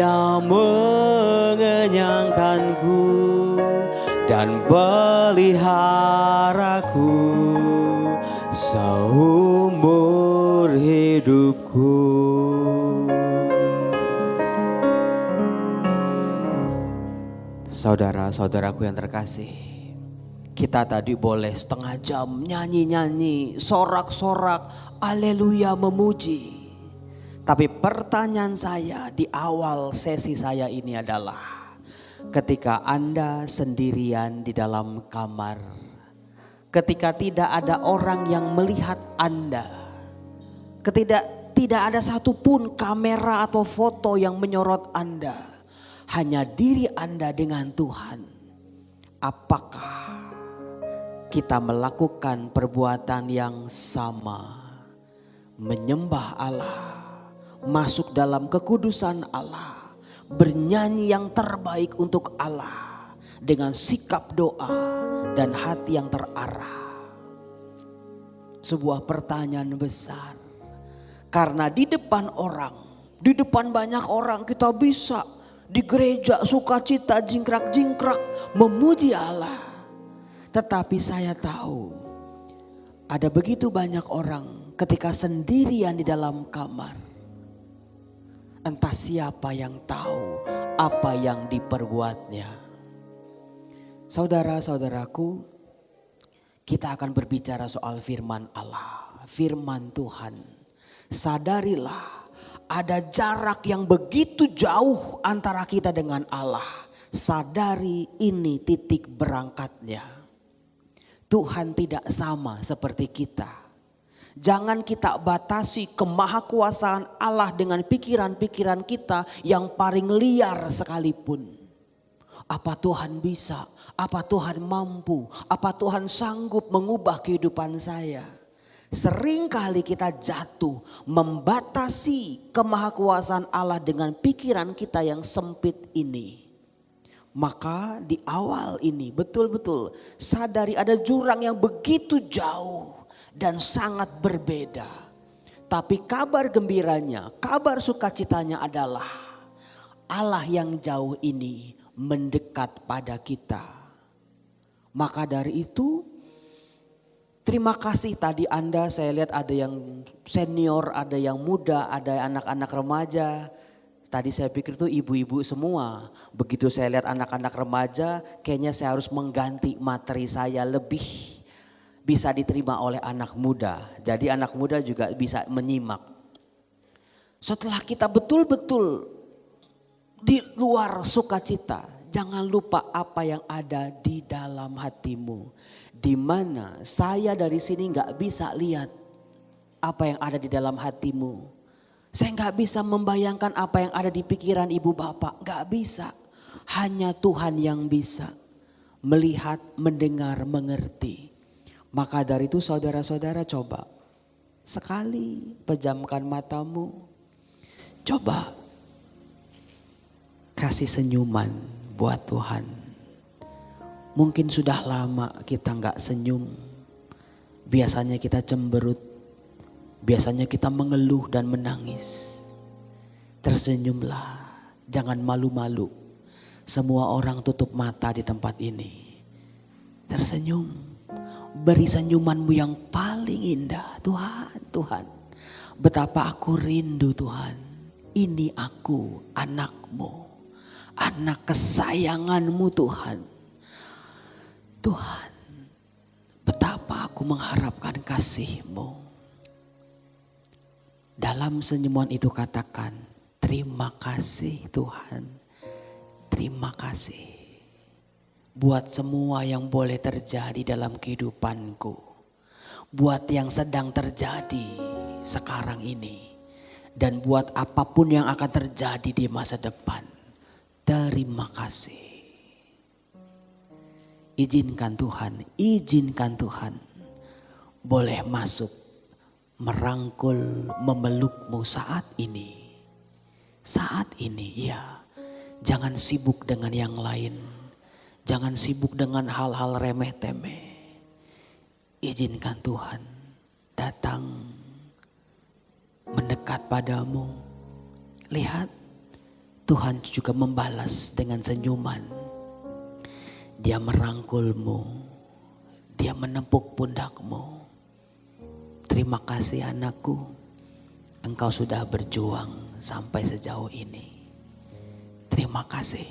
yang mengenyangkanku dan peliharaku seumur hidupku. Saudara-saudaraku yang terkasih, kita tadi boleh setengah jam nyanyi-nyanyi, sorak-sorak, haleluya, memuji. Tapi pertanyaan saya di awal sesi saya ini adalah, ketika Anda sendirian di dalam kamar, ketika tidak ada orang yang melihat Anda, ketika tidak ada satupun kamera atau foto yang menyorot Anda, hanya diri Anda dengan Tuhan, apakah kita melakukan perbuatan yang sama, menyembah Allah, masuk dalam kekudusan Allah, bernyanyi yang terbaik untuk Allah dengan sikap doa dan hati yang terarah? Sebuah pertanyaan besar, karena di depan orang, di depan banyak orang kita bisa di gereja sukacita, jingkrak-jingkrak memuji Allah. Tetapi saya tahu ada begitu banyak orang ketika sendirian di dalam kamar, entah siapa yang tahu apa yang diperbuatnya. Saudara-saudaraku, kita akan berbicara soal firman Allah, firman Tuhan. Sadarilah ada jarak yang begitu jauh antara kita dengan Allah. Sadari ini titik berangkatnya. Tuhan tidak sama seperti kita. Jangan kita batasi kemahakuasaan Allah dengan pikiran-pikiran kita yang paling liar sekalipun. Apa Tuhan bisa? Apa Tuhan mampu? Apa Tuhan sanggup mengubah kehidupan saya? Seringkali kita jatuh membatasi kemahakuasaan Allah dengan pikiran kita yang sempit ini. Maka di awal ini betul-betul sadari ada jurang yang begitu jauh dan sangat berbeda. Tapi kabar gembiranya, kabar sukacitanya adalah Allah yang jauh ini mendekat pada kita. Maka dari itu, terima kasih tadi Anda, saya lihat ada yang senior, ada yang muda, ada anak-anak remaja. Tadi saya pikir itu ibu-ibu semua. Begitu saya lihat anak-anak remaja, kayaknya saya harus mengganti materi saya lebih bisa diterima oleh anak muda. Jadi anak muda juga bisa menyimak. Setelah kita betul-betul di luar sukacita, jangan lupa apa yang ada di dalam hatimu. Di mana saya dari sini nggak bisa lihat apa yang ada di dalam hatimu. Saya nggak bisa membayangkan apa yang ada di pikiran ibu bapak, nggak bisa. Hanya Tuhan yang bisa melihat, mendengar, mengerti. Maka dari itu saudara-saudara coba sekali pejamkan matamu, coba kasih senyuman buat Tuhan. Mungkin sudah lama kita nggak senyum. Biasanya kita cemberut. Biasanya kita mengeluh dan menangis. Tersenyumlah. Jangan malu-malu. Semua orang tutup mata di tempat ini. Tersenyum. Beri senyumanmu yang paling indah. Tuhan, Tuhan. Betapa aku rindu Tuhan. Ini aku, anakmu. Anak kesayanganmu Tuhan. Tuhan, betapa aku mengharapkan kasih-Mu. Dalam senyuman itu katakan, terima kasih Tuhan. Terima kasih. Buat semua yang boleh terjadi dalam kehidupanku. Buat yang sedang terjadi sekarang ini. Dan buat apapun yang akan terjadi di masa depan. Terima kasih. Izinkan Tuhan boleh masuk, merangkul, memelukmu saat ini. Saat ini ya, jangan sibuk dengan yang lain. Jangan sibuk dengan hal-hal remeh-temeh. Izinkan Tuhan datang mendekat padamu. Lihat, Tuhan juga membalas dengan senyuman. Dia merangkulmu, dia menepuk pundakmu. Terima kasih anakku, engkau sudah berjuang sampai sejauh ini. Terima kasih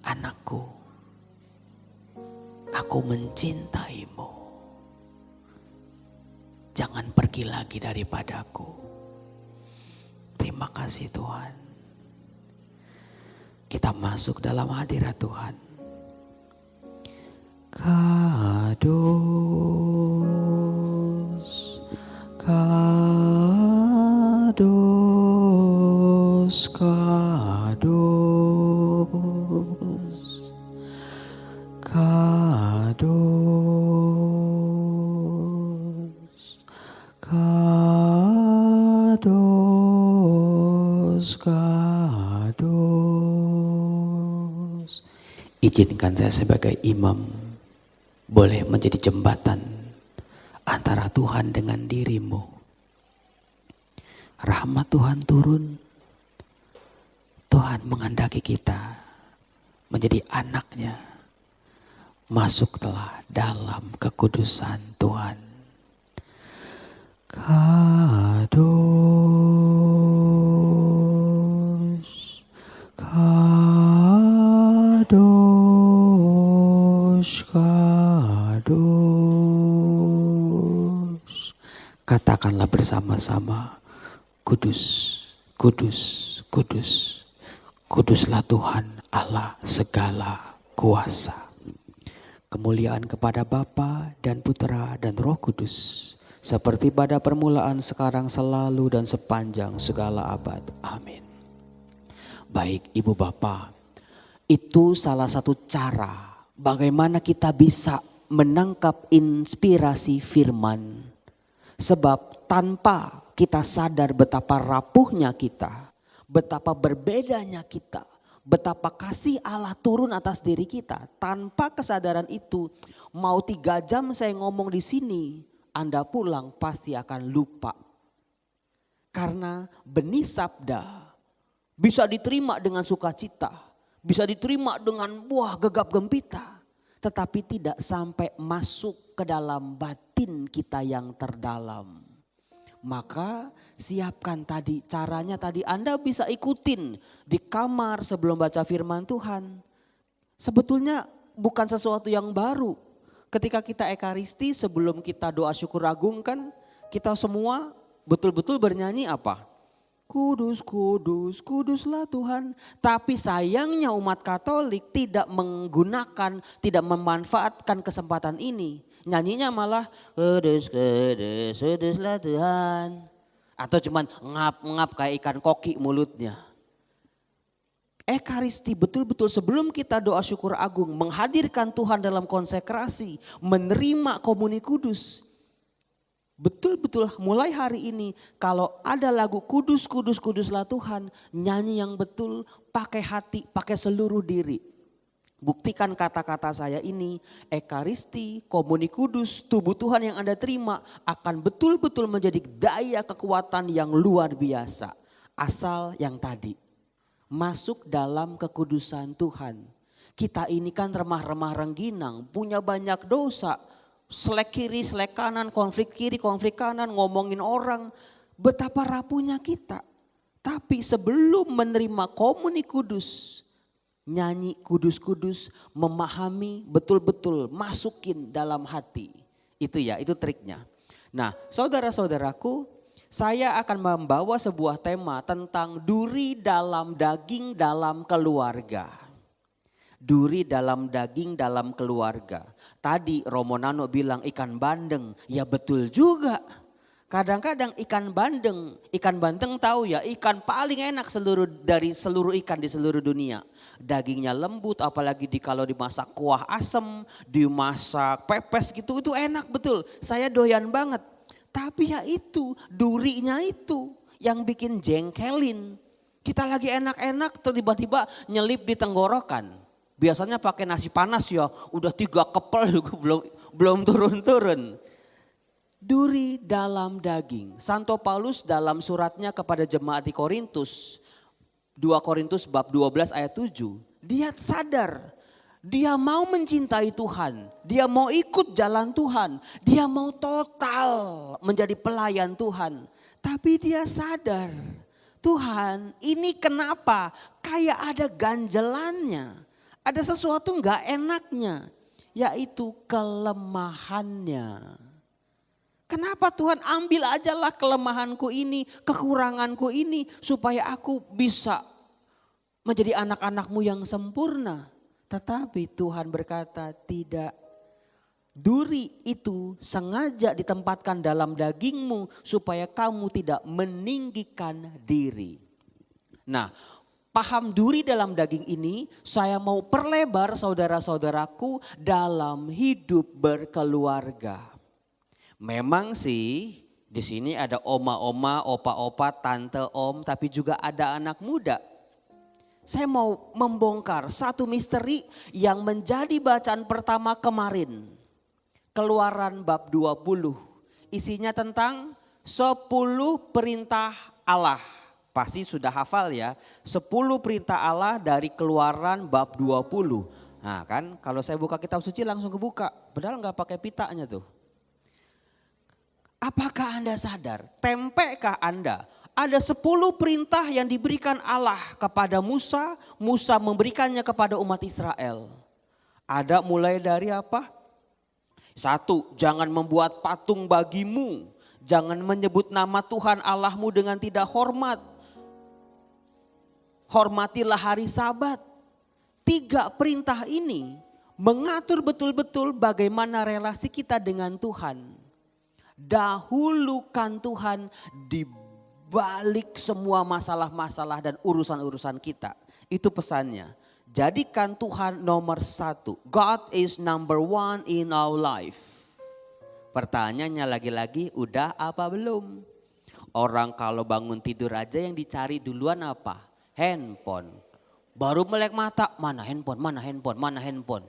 anakku, aku mencintaimu. Jangan pergi lagi daripadaku. Terima kasih Tuhan. Kita masuk dalam hadirat Tuhan. Kados, kados, kados, kados, kados, kados. Izinkan saya sebagai imam boleh menjadi jembatan antara Tuhan dengan dirimu. Rahmat Tuhan turun. Tuhan menghendaki kita menjadi anaknya. Masuklah dalam kekudusan Tuhan. Kados, kados, kados. Katakanlah bersama-sama, kudus, kudus, kudus. Kuduslah Tuhan Allah segala kuasa. Kemuliaan kepada Bapa dan Putra dan Roh Kudus, seperti pada permulaan, sekarang, selalu, dan sepanjang segala abad. Amin. Baik Ibu Bapa, itu salah satu cara bagaimana kita bisa menangkap inspirasi firman. Sebab tanpa kita sadar betapa rapuhnya kita, betapa berbedanya kita, betapa kasih Allah turun atas diri kita. Tanpa kesadaran itu, mau 3 jam saya ngomong di sini, Anda pulang pasti akan lupa. Karena benih sabda bisa diterima dengan sukacita, bisa diterima dengan buah gegap gempita, tetapi tidak sampai masuk ke dalam batin kita yang terdalam. Maka siapkan tadi caranya tadi, Anda bisa ikutin di kamar sebelum baca firman Tuhan. Sebetulnya bukan sesuatu yang baru. Ketika kita ekaristi sebelum kita doa syukur agung kan, kita semua betul-betul bernyanyi apa? Kudus, kudus, kuduslah Tuhan. Tapi sayangnya umat Katolik tidak menggunakan, tidak memanfaatkan kesempatan ini. Nyanyinya malah kudus, kudus, kuduslah Tuhan. Atau cuman ngap-ngap kayak ikan koki mulutnya. Ekaristi betul-betul sebelum kita doa syukur agung, menghadirkan Tuhan dalam konsekrasi, menerima komuni kudus. Betul-betul mulai hari ini kalau ada lagu kudus, kudus, kuduslah Tuhan, nyanyi yang betul, pakai hati, pakai seluruh diri. Buktikan kata-kata saya ini, ekaristi, komuni kudus, tubuh Tuhan yang Anda terima akan betul-betul menjadi daya kekuatan yang luar biasa. Asal yang tadi, masuk dalam kekudusan Tuhan. Kita ini kan remah-remah rengginang, punya banyak dosa. Selek kiri, selek kanan, konflik kiri, konflik kanan, ngomongin orang. Betapa rapuhnya kita. Tapi sebelum menerima komuni kudus, nyanyi kudus-kudus, memahami betul-betul, masukin dalam hati. Itu ya, itu triknya. Nah, saudara-saudaraku, saya akan membawa sebuah tema tentang duri dalam daging dalam keluarga. Duri dalam daging dalam keluarga. Tadi Romo Nano bilang ikan bandeng, ya betul juga. Kadang-kadang ikan bandeng tahu ya, ikan paling enak dari seluruh ikan di seluruh dunia. Dagingnya lembut, apalagi kalau dimasak kuah asem, dimasak pepes gitu, itu enak betul. Saya doyan banget. Tapi ya itu, durinya itu yang bikin jengkelin. Kita lagi enak-enak tiba-tiba nyelip di tenggorokan. Biasanya pakai nasi panas ya, udah 3 kepel juga belum turun-turun. Duri dalam daging. Santo Paulus dalam suratnya kepada jemaat di Korintus, 2 Korintus bab 12 ayat 7. Dia sadar, dia mau mencintai Tuhan, dia mau ikut jalan Tuhan, dia mau total menjadi pelayan Tuhan. Tapi dia sadar, Tuhan ini kenapa kayak ada ganjelannya, ada sesuatu gak enaknya, yaitu kelemahannya. Kenapa Tuhan ambil ajalah kelemahanku ini, kekuranganku ini supaya aku bisa menjadi anak-anak-Mu yang sempurna. Tetapi Tuhan berkata tidak. Duri itu sengaja ditempatkan dalam dagingmu supaya kamu tidak meninggikan diri. Nah, paham duri dalam daging ini saya mau perlebar saudara-saudaraku dalam hidup berkeluarga. Memang sih di sini ada oma-oma, opa-opa, tante, om, tapi juga ada anak muda. Saya mau membongkar satu misteri yang menjadi bacaan pertama kemarin. Keluaran bab 20. Isinya tentang 10 perintah Allah. Pasti sudah hafal ya. 10 perintah Allah dari Keluaran bab 20. Nah kan kalau saya buka kitab suci langsung kebuka. Padahal gak pakai pitanya tuh. Apakah Anda sadar, tempekah Anda? Ada 10 perintah yang diberikan Allah kepada Musa, Musa memberikannya kepada umat Israel. Ada mulai dari apa? 1, jangan membuat patung bagimu, jangan menyebut nama Tuhan Allahmu dengan tidak hormat. Hormatilah hari Sabat. 3 perintah ini mengatur betul-betul bagaimana relasi kita dengan Tuhan. Dahulukan Tuhan di balik semua masalah-masalah dan urusan-urusan kita. Itu pesannya. Jadikan Tuhan nomor 1. God is number 1 in our life. Pertanyaannya lagi-lagi udah apa belum? Orang kalau bangun tidur aja yang dicari duluan apa? Handphone. Baru melek mata, mana handphone, mana handphone, mana handphone.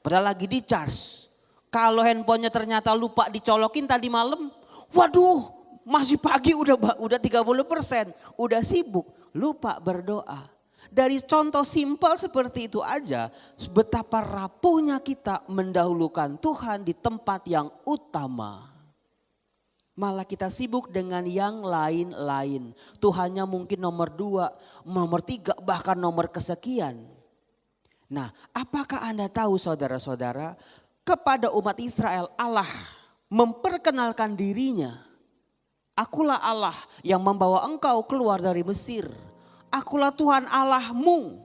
Padahal lagi di charge. Kalau handphonenya ternyata lupa dicolokin tadi malam, waduh masih pagi udah 30%, udah sibuk, lupa berdoa. Dari contoh simpel seperti itu aja, betapa rapuhnya kita mendahulukan Tuhan di tempat yang utama. Malah kita sibuk dengan yang lain-lain. Tuhannya mungkin nomor 2, nomor 3, bahkan nomor kesekian. Nah, apakah Anda tahu saudara-saudara, kepada umat Israel Allah memperkenalkan dirinya. Akulah Allah yang membawa engkau keluar dari Mesir. Akulah Tuhan Allahmu,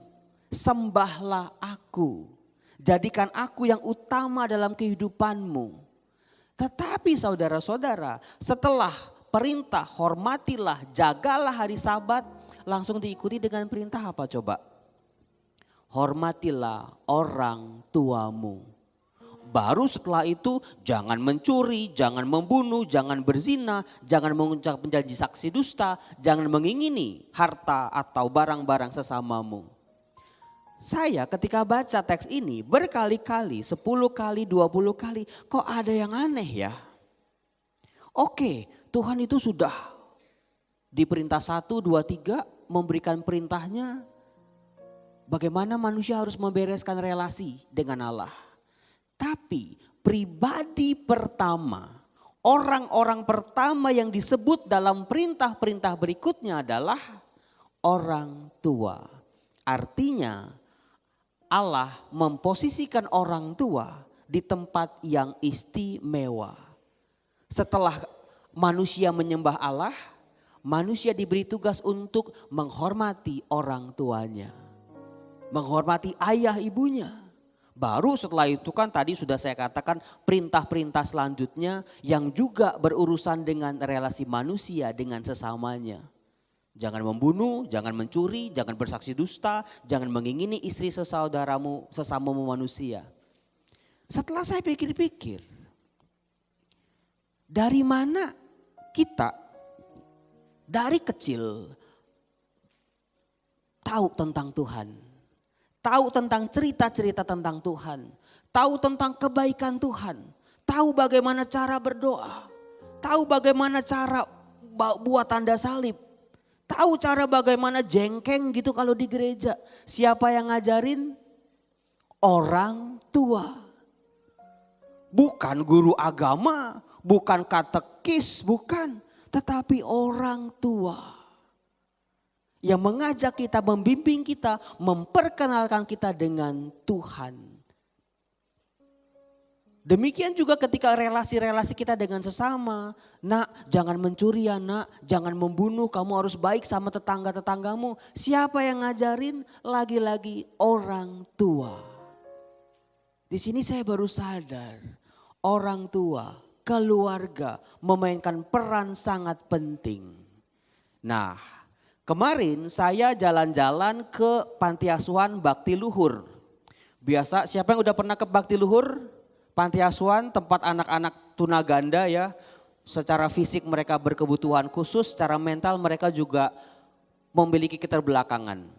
sembahlah aku. Jadikan aku yang utama dalam kehidupanmu. Tetapi saudara-saudara, setelah perintah hormatilah, jagalah hari Sabat, langsung diikuti dengan perintah apa coba? Hormatilah orang tuamu. Baru setelah itu jangan mencuri, jangan membunuh, jangan berzina, jangan mengucap menjanji saksi dusta, jangan mengingini harta atau barang-barang sesamamu. Saya ketika baca teks ini berkali-kali, 10 kali, 20 kali, kok ada yang aneh ya? Oke, Tuhan itu sudah di perintah 1, 2, 3 memberikan perintahnya bagaimana manusia harus membereskan relasi dengan Allah. Tapi pribadi pertama, orang-orang pertama yang disebut dalam perintah-perintah berikutnya adalah orang tua. Artinya Allah memposisikan orang tua di tempat yang istimewa. Setelah manusia menyembah Allah, manusia diberi tugas untuk menghormati orang tuanya. Menghormati ayah ibunya. Baru setelah itu kan tadi sudah saya katakan perintah-perintah selanjutnya yang juga berurusan dengan relasi manusia dengan sesamanya. Jangan membunuh, jangan mencuri, jangan bersaksi dusta, jangan mengingini istri sesaudaramu, sesamamu manusia. Setelah saya pikir-pikir, dari mana kita dari kecil tahu tentang Tuhan? Tahu tentang cerita-cerita tentang Tuhan. Tahu tentang kebaikan Tuhan. Tahu bagaimana cara berdoa. Tahu bagaimana cara buat tanda salib. Tahu cara bagaimana jengkeng gitu kalau di gereja. Siapa yang ngajarin? Orang tua. Bukan guru agama, bukan katekis, bukan. Tetapi orang tua. Yang mengajak kita, membimbing kita, memperkenalkan kita dengan Tuhan. Demikian juga ketika relasi-relasi kita dengan sesama. Nak, jangan mencuri ya nak, jangan membunuh, kamu harus baik sama tetangga-tetanggamu. Siapa yang ngajarin? Lagi-lagi orang tua. Di sini saya baru sadar, orang tua, keluarga memainkan peran sangat penting. Nah, kemarin saya jalan-jalan ke Panti Asuhan Bakti Luhur. Biasa, siapa yang udah pernah ke Bakti Luhur? Panti asuhan tempat anak-anak tunaganda ya, secara fisik mereka berkebutuhan khusus, secara mental mereka juga memiliki keterbelakangan.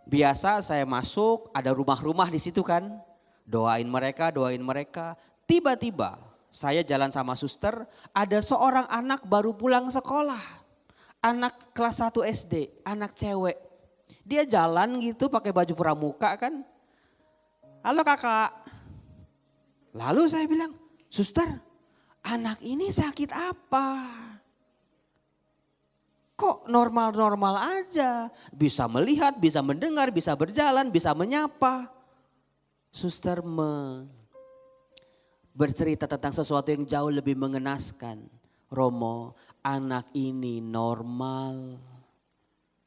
Biasa saya masuk, ada rumah-rumah di situ kan, doain mereka. Tiba-tiba saya jalan sama suster, ada seorang anak baru pulang sekolah. Anak kelas 1 SD, anak cewek. Dia jalan gitu pakai baju pramuka kan. Halo kakak. Lalu saya bilang, suster, anak ini sakit apa? Kok normal-normal aja? Bisa melihat, bisa mendengar, bisa berjalan, bisa menyapa. Suster bercerita tentang sesuatu yang jauh lebih mengenaskan. Romo, anak ini normal.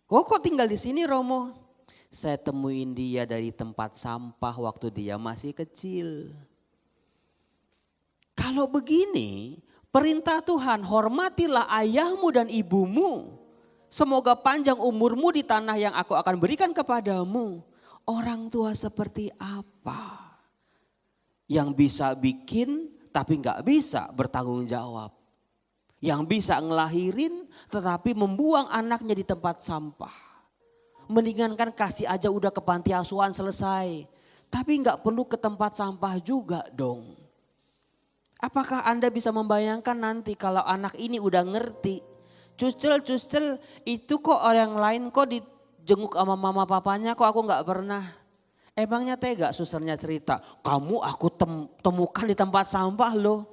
Kok tinggal di sini Romo? Saya temuin dia dari tempat sampah waktu dia masih kecil. Kalau begini, perintah Tuhan, hormatilah ayahmu dan ibumu. Semoga panjang umurmu di tanah yang aku akan berikan kepadamu. Orang tua seperti apa? Yang bisa bikin tapi gak bisa bertanggung jawab. Yang bisa ngelahirin tetapi membuang anaknya di tempat sampah. Mendingan kan kasih aja udah ke panti asuhan selesai. Tapi gak perlu ke tempat sampah juga dong. Apakah Anda bisa membayangkan nanti kalau anak ini udah ngerti. Cucel itu kok orang lain kok dijenguk sama mama papanya kok aku gak pernah. Emangnya tega susternya cerita. Kamu aku temukan di tempat sampah loh.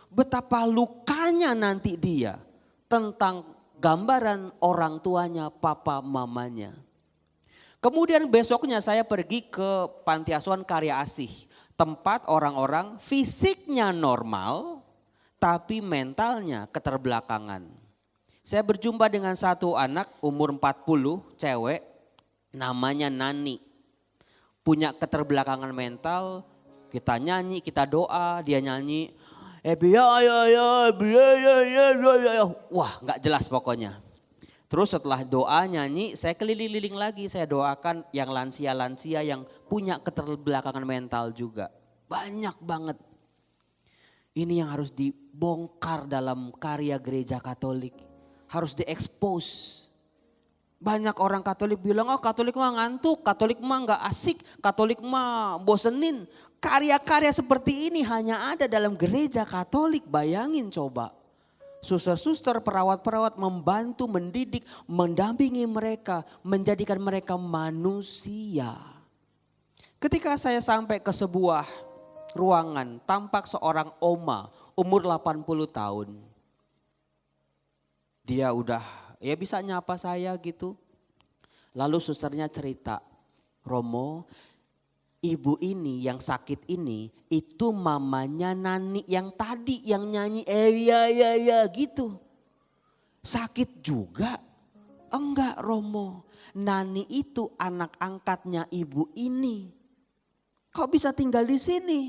Betapa lukanya nanti dia tentang gambaran orang tuanya papa mamanya. Kemudian besoknya saya pergi ke Panti Asuhan Karya Asih. Tempat orang-orang fisiknya normal tapi mentalnya keterbelakangan. Saya berjumpa dengan satu anak umur 40 cewek namanya Nani. Punya keterbelakangan mental, kita nyanyi, kita doa, dia nyanyi. Wah gak jelas pokoknya. Terus setelah doa nyanyi saya keliling-liling lagi, saya doakan yang lansia-lansia yang punya keterbelakangan mental juga. Banyak banget. Ini yang harus dibongkar dalam karya gereja Katolik. Harus diekspos. Banyak orang Katolik bilang, oh Katolik mah ngantuk, Katolik mah gak asik, Katolik mah bosenin. Karya-karya seperti ini hanya ada dalam gereja Katolik, bayangin coba. Suster-suster, perawat-perawat membantu, mendidik, mendampingi mereka, menjadikan mereka manusia. Ketika saya sampai ke sebuah ruangan, tampak seorang oma umur 80 tahun. Dia udah ya bisa nyapa saya gitu. Lalu susternya cerita, Romo, ibu ini yang sakit ini itu mamanya Nani yang tadi yang nyanyi ya gitu. Sakit juga? Enggak Romo, Nani itu anak angkatnya ibu ini. Kok bisa tinggal di sini?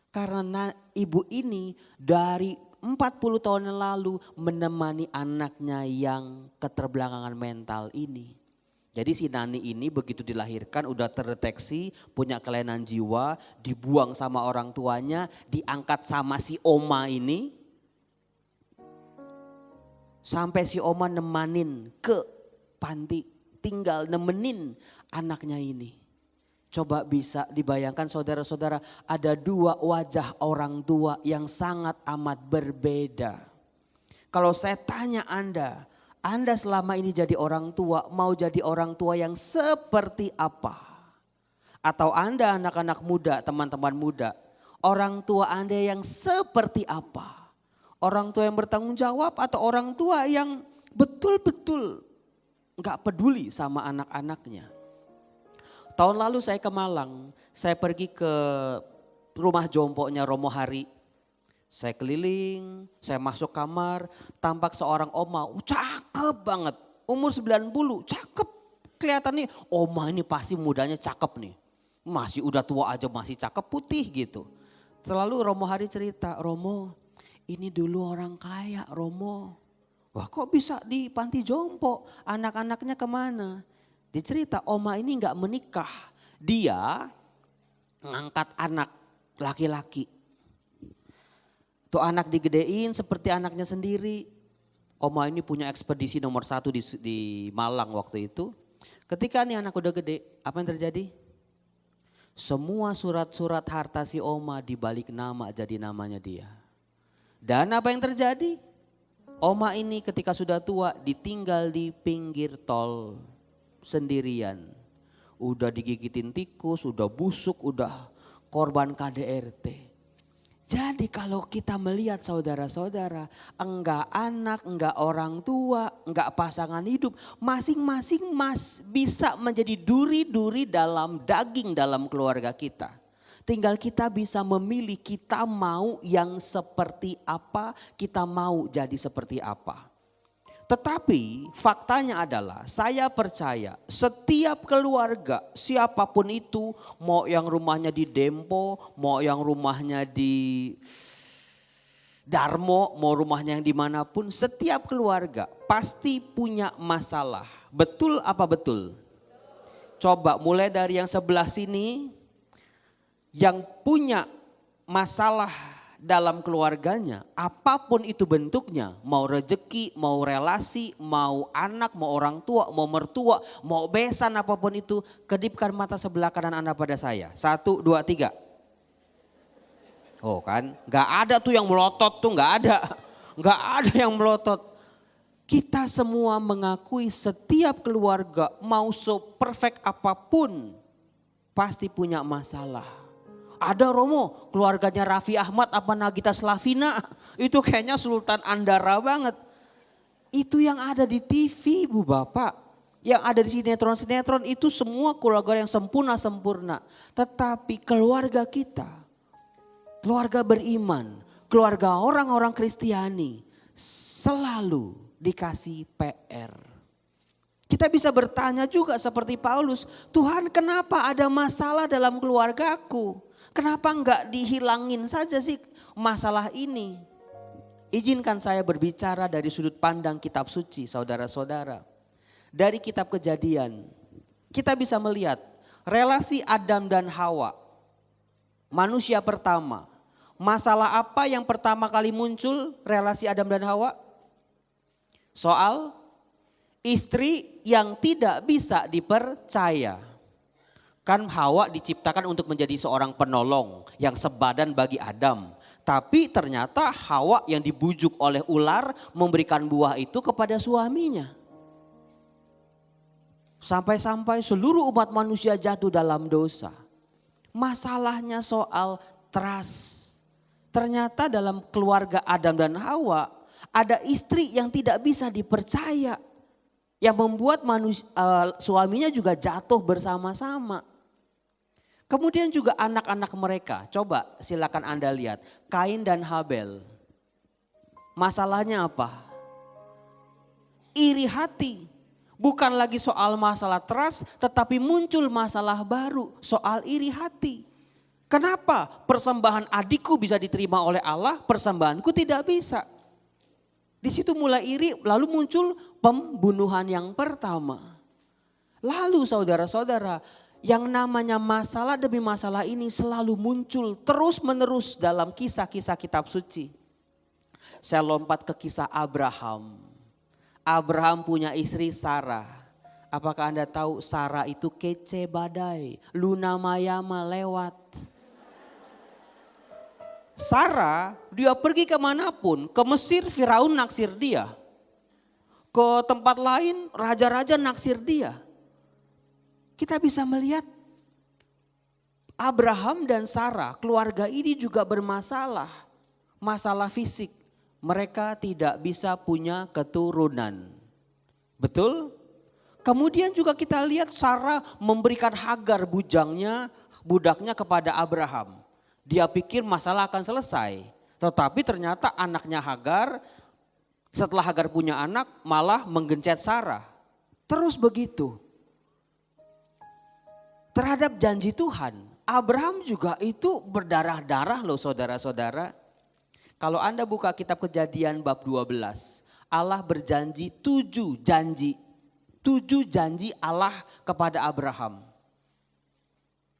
Karena ibu ini dari 40 tahun yang lalu menemani anaknya yang keterbelakangan mental ini. Jadi si Nani ini begitu dilahirkan udah terdeteksi punya kelainan jiwa, dibuang sama orang tuanya, diangkat sama si oma ini. Sampai si oma nemanin ke panti, tinggal nemenin anaknya ini. Coba bisa dibayangkan saudara-saudara, ada dua wajah orang tua yang sangat amat berbeda. Kalau saya tanya Anda, Anda selama ini jadi orang tua, mau jadi orang tua yang seperti apa? Atau Anda anak-anak muda, teman-teman muda, orang tua Anda yang seperti apa? Orang tua yang bertanggung jawab atau orang tua yang betul-betul gak peduli sama anak-anaknya? Tahun lalu saya ke Malang, saya pergi ke rumah jompoknya Romo Hari. Saya keliling, saya masuk kamar, tampak seorang oma, cakep banget. Umur 90, cakep. Kelihatannya oma ini pasti mudanya cakep nih. Masih udah tua aja masih cakep putih gitu. Terlalu Romo Hari cerita, Romo ini dulu orang kaya Romo. Wah kok bisa di panti jompo, anak-anaknya kemana? Dicerita oma ini gak menikah, dia ngangkat anak laki-laki. Tuh anak digedein seperti anaknya sendiri. Oma ini punya ekspedisi nomor 1 di Malang waktu itu. Ketika nih anak udah gede, apa yang terjadi? Semua surat-surat harta si oma dibalik nama jadi namanya dia. Dan apa yang terjadi? Oma ini ketika sudah tua ditinggal di pinggir tol sendirian. Udah digigitin tikus, udah busuk, udah korban KDRT. Jadi kalau kita melihat saudara-saudara, enggak anak, enggak orang tua, enggak pasangan hidup, masing-masing bisa menjadi duri-duri dalam daging dalam keluarga kita. Tinggal kita bisa memilih kita mau yang seperti apa, kita mau jadi seperti apa. Tetapi faktanya adalah saya percaya setiap keluarga siapapun itu, mau yang rumahnya di Dempo, mau yang rumahnya di Darmo, mau rumahnya yang dimanapun, setiap keluarga pasti punya masalah. Betul apa betul? Coba mulai dari yang sebelah sini, yang punya masalah dalam keluarganya, apapun itu bentuknya, mau rejeki, mau relasi, mau anak, mau orang tua, mau mertua, mau besan, apapun itu, kedipkan mata sebelah kanan Anda pada saya. 1, 2, 3. Oh kan, gak ada tuh yang melotot tuh, gak ada yang melotot. Kita semua mengakui setiap keluarga mau so-perfect apapun pasti punya masalah. Ada Romo, keluarganya Raffi Ahmad apa Nagita Slavina, itu kayaknya Sultan Andara banget. Itu yang ada di TV Bu Bapak, yang ada di sinetron-sinetron itu semua keluarga yang sempurna. Tetapi keluarga kita, keluarga beriman, keluarga orang-orang Kristiani selalu dikasih PR. Kita bisa bertanya juga seperti Paulus, Tuhan kenapa ada masalah dalam keluargaku? Kenapa enggak dihilangin saja sih masalah ini? Izinkan saya berbicara dari sudut pandang kitab suci saudara-saudara. Dari kitab Kejadian kita bisa melihat relasi Adam dan Hawa. Manusia pertama. Masalah apa yang pertama kali muncul relasi Adam dan Hawa? Soal istri yang tidak bisa dipercaya. Kan Hawa diciptakan untuk menjadi seorang penolong yang sebadan bagi Adam. Tapi ternyata Hawa yang dibujuk oleh ular memberikan buah itu kepada suaminya. Sampai-sampai seluruh umat manusia jatuh dalam dosa. Masalahnya soal trust. Ternyata dalam keluarga Adam dan Hawa ada istri yang tidak bisa dipercaya. Yang membuat suaminya juga jatuh bersama-sama. Kemudian juga anak-anak mereka, coba silakan Anda lihat, Kain dan Habel. Masalahnya apa? Iri hati. Bukan lagi soal masalah trust, tetapi muncul masalah baru, soal iri hati. Kenapa persembahan adikku bisa diterima oleh Allah, persembahanku tidak bisa? Di situ mulai iri, lalu muncul pembunuhan yang pertama. Lalu saudara-saudara, yang namanya masalah demi masalah ini selalu muncul terus menerus dalam kisah-kisah kitab suci. Saya lompat ke kisah Abraham. Abraham punya istri Sarah. Apakah Anda tahu Sarah itu kece badai, Luna Mayama lewat. Sarah dia pergi kemanapun, ke Mesir Firaun naksir dia. ke tempat lain, raja-raja naksir dia. Kita bisa melihat Abraham dan Sarah, keluarga ini juga bermasalah. Masalah fisik, mereka tidak bisa punya keturunan. Betul? Kemudian juga kita lihat Sarah memberikan Hagar budaknya kepada Abraham. Dia pikir masalah akan selesai. Tetapi ternyata anaknya Hagar, setelah Hagar punya anak malah menggencet Sarah. Terus begitu. Terhadap janji Tuhan, Abraham juga itu berdarah-darah loh saudara-saudara. Kalau Anda buka kitab Kejadian bab 12, Allah berjanji 7 janji Allah kepada Abraham.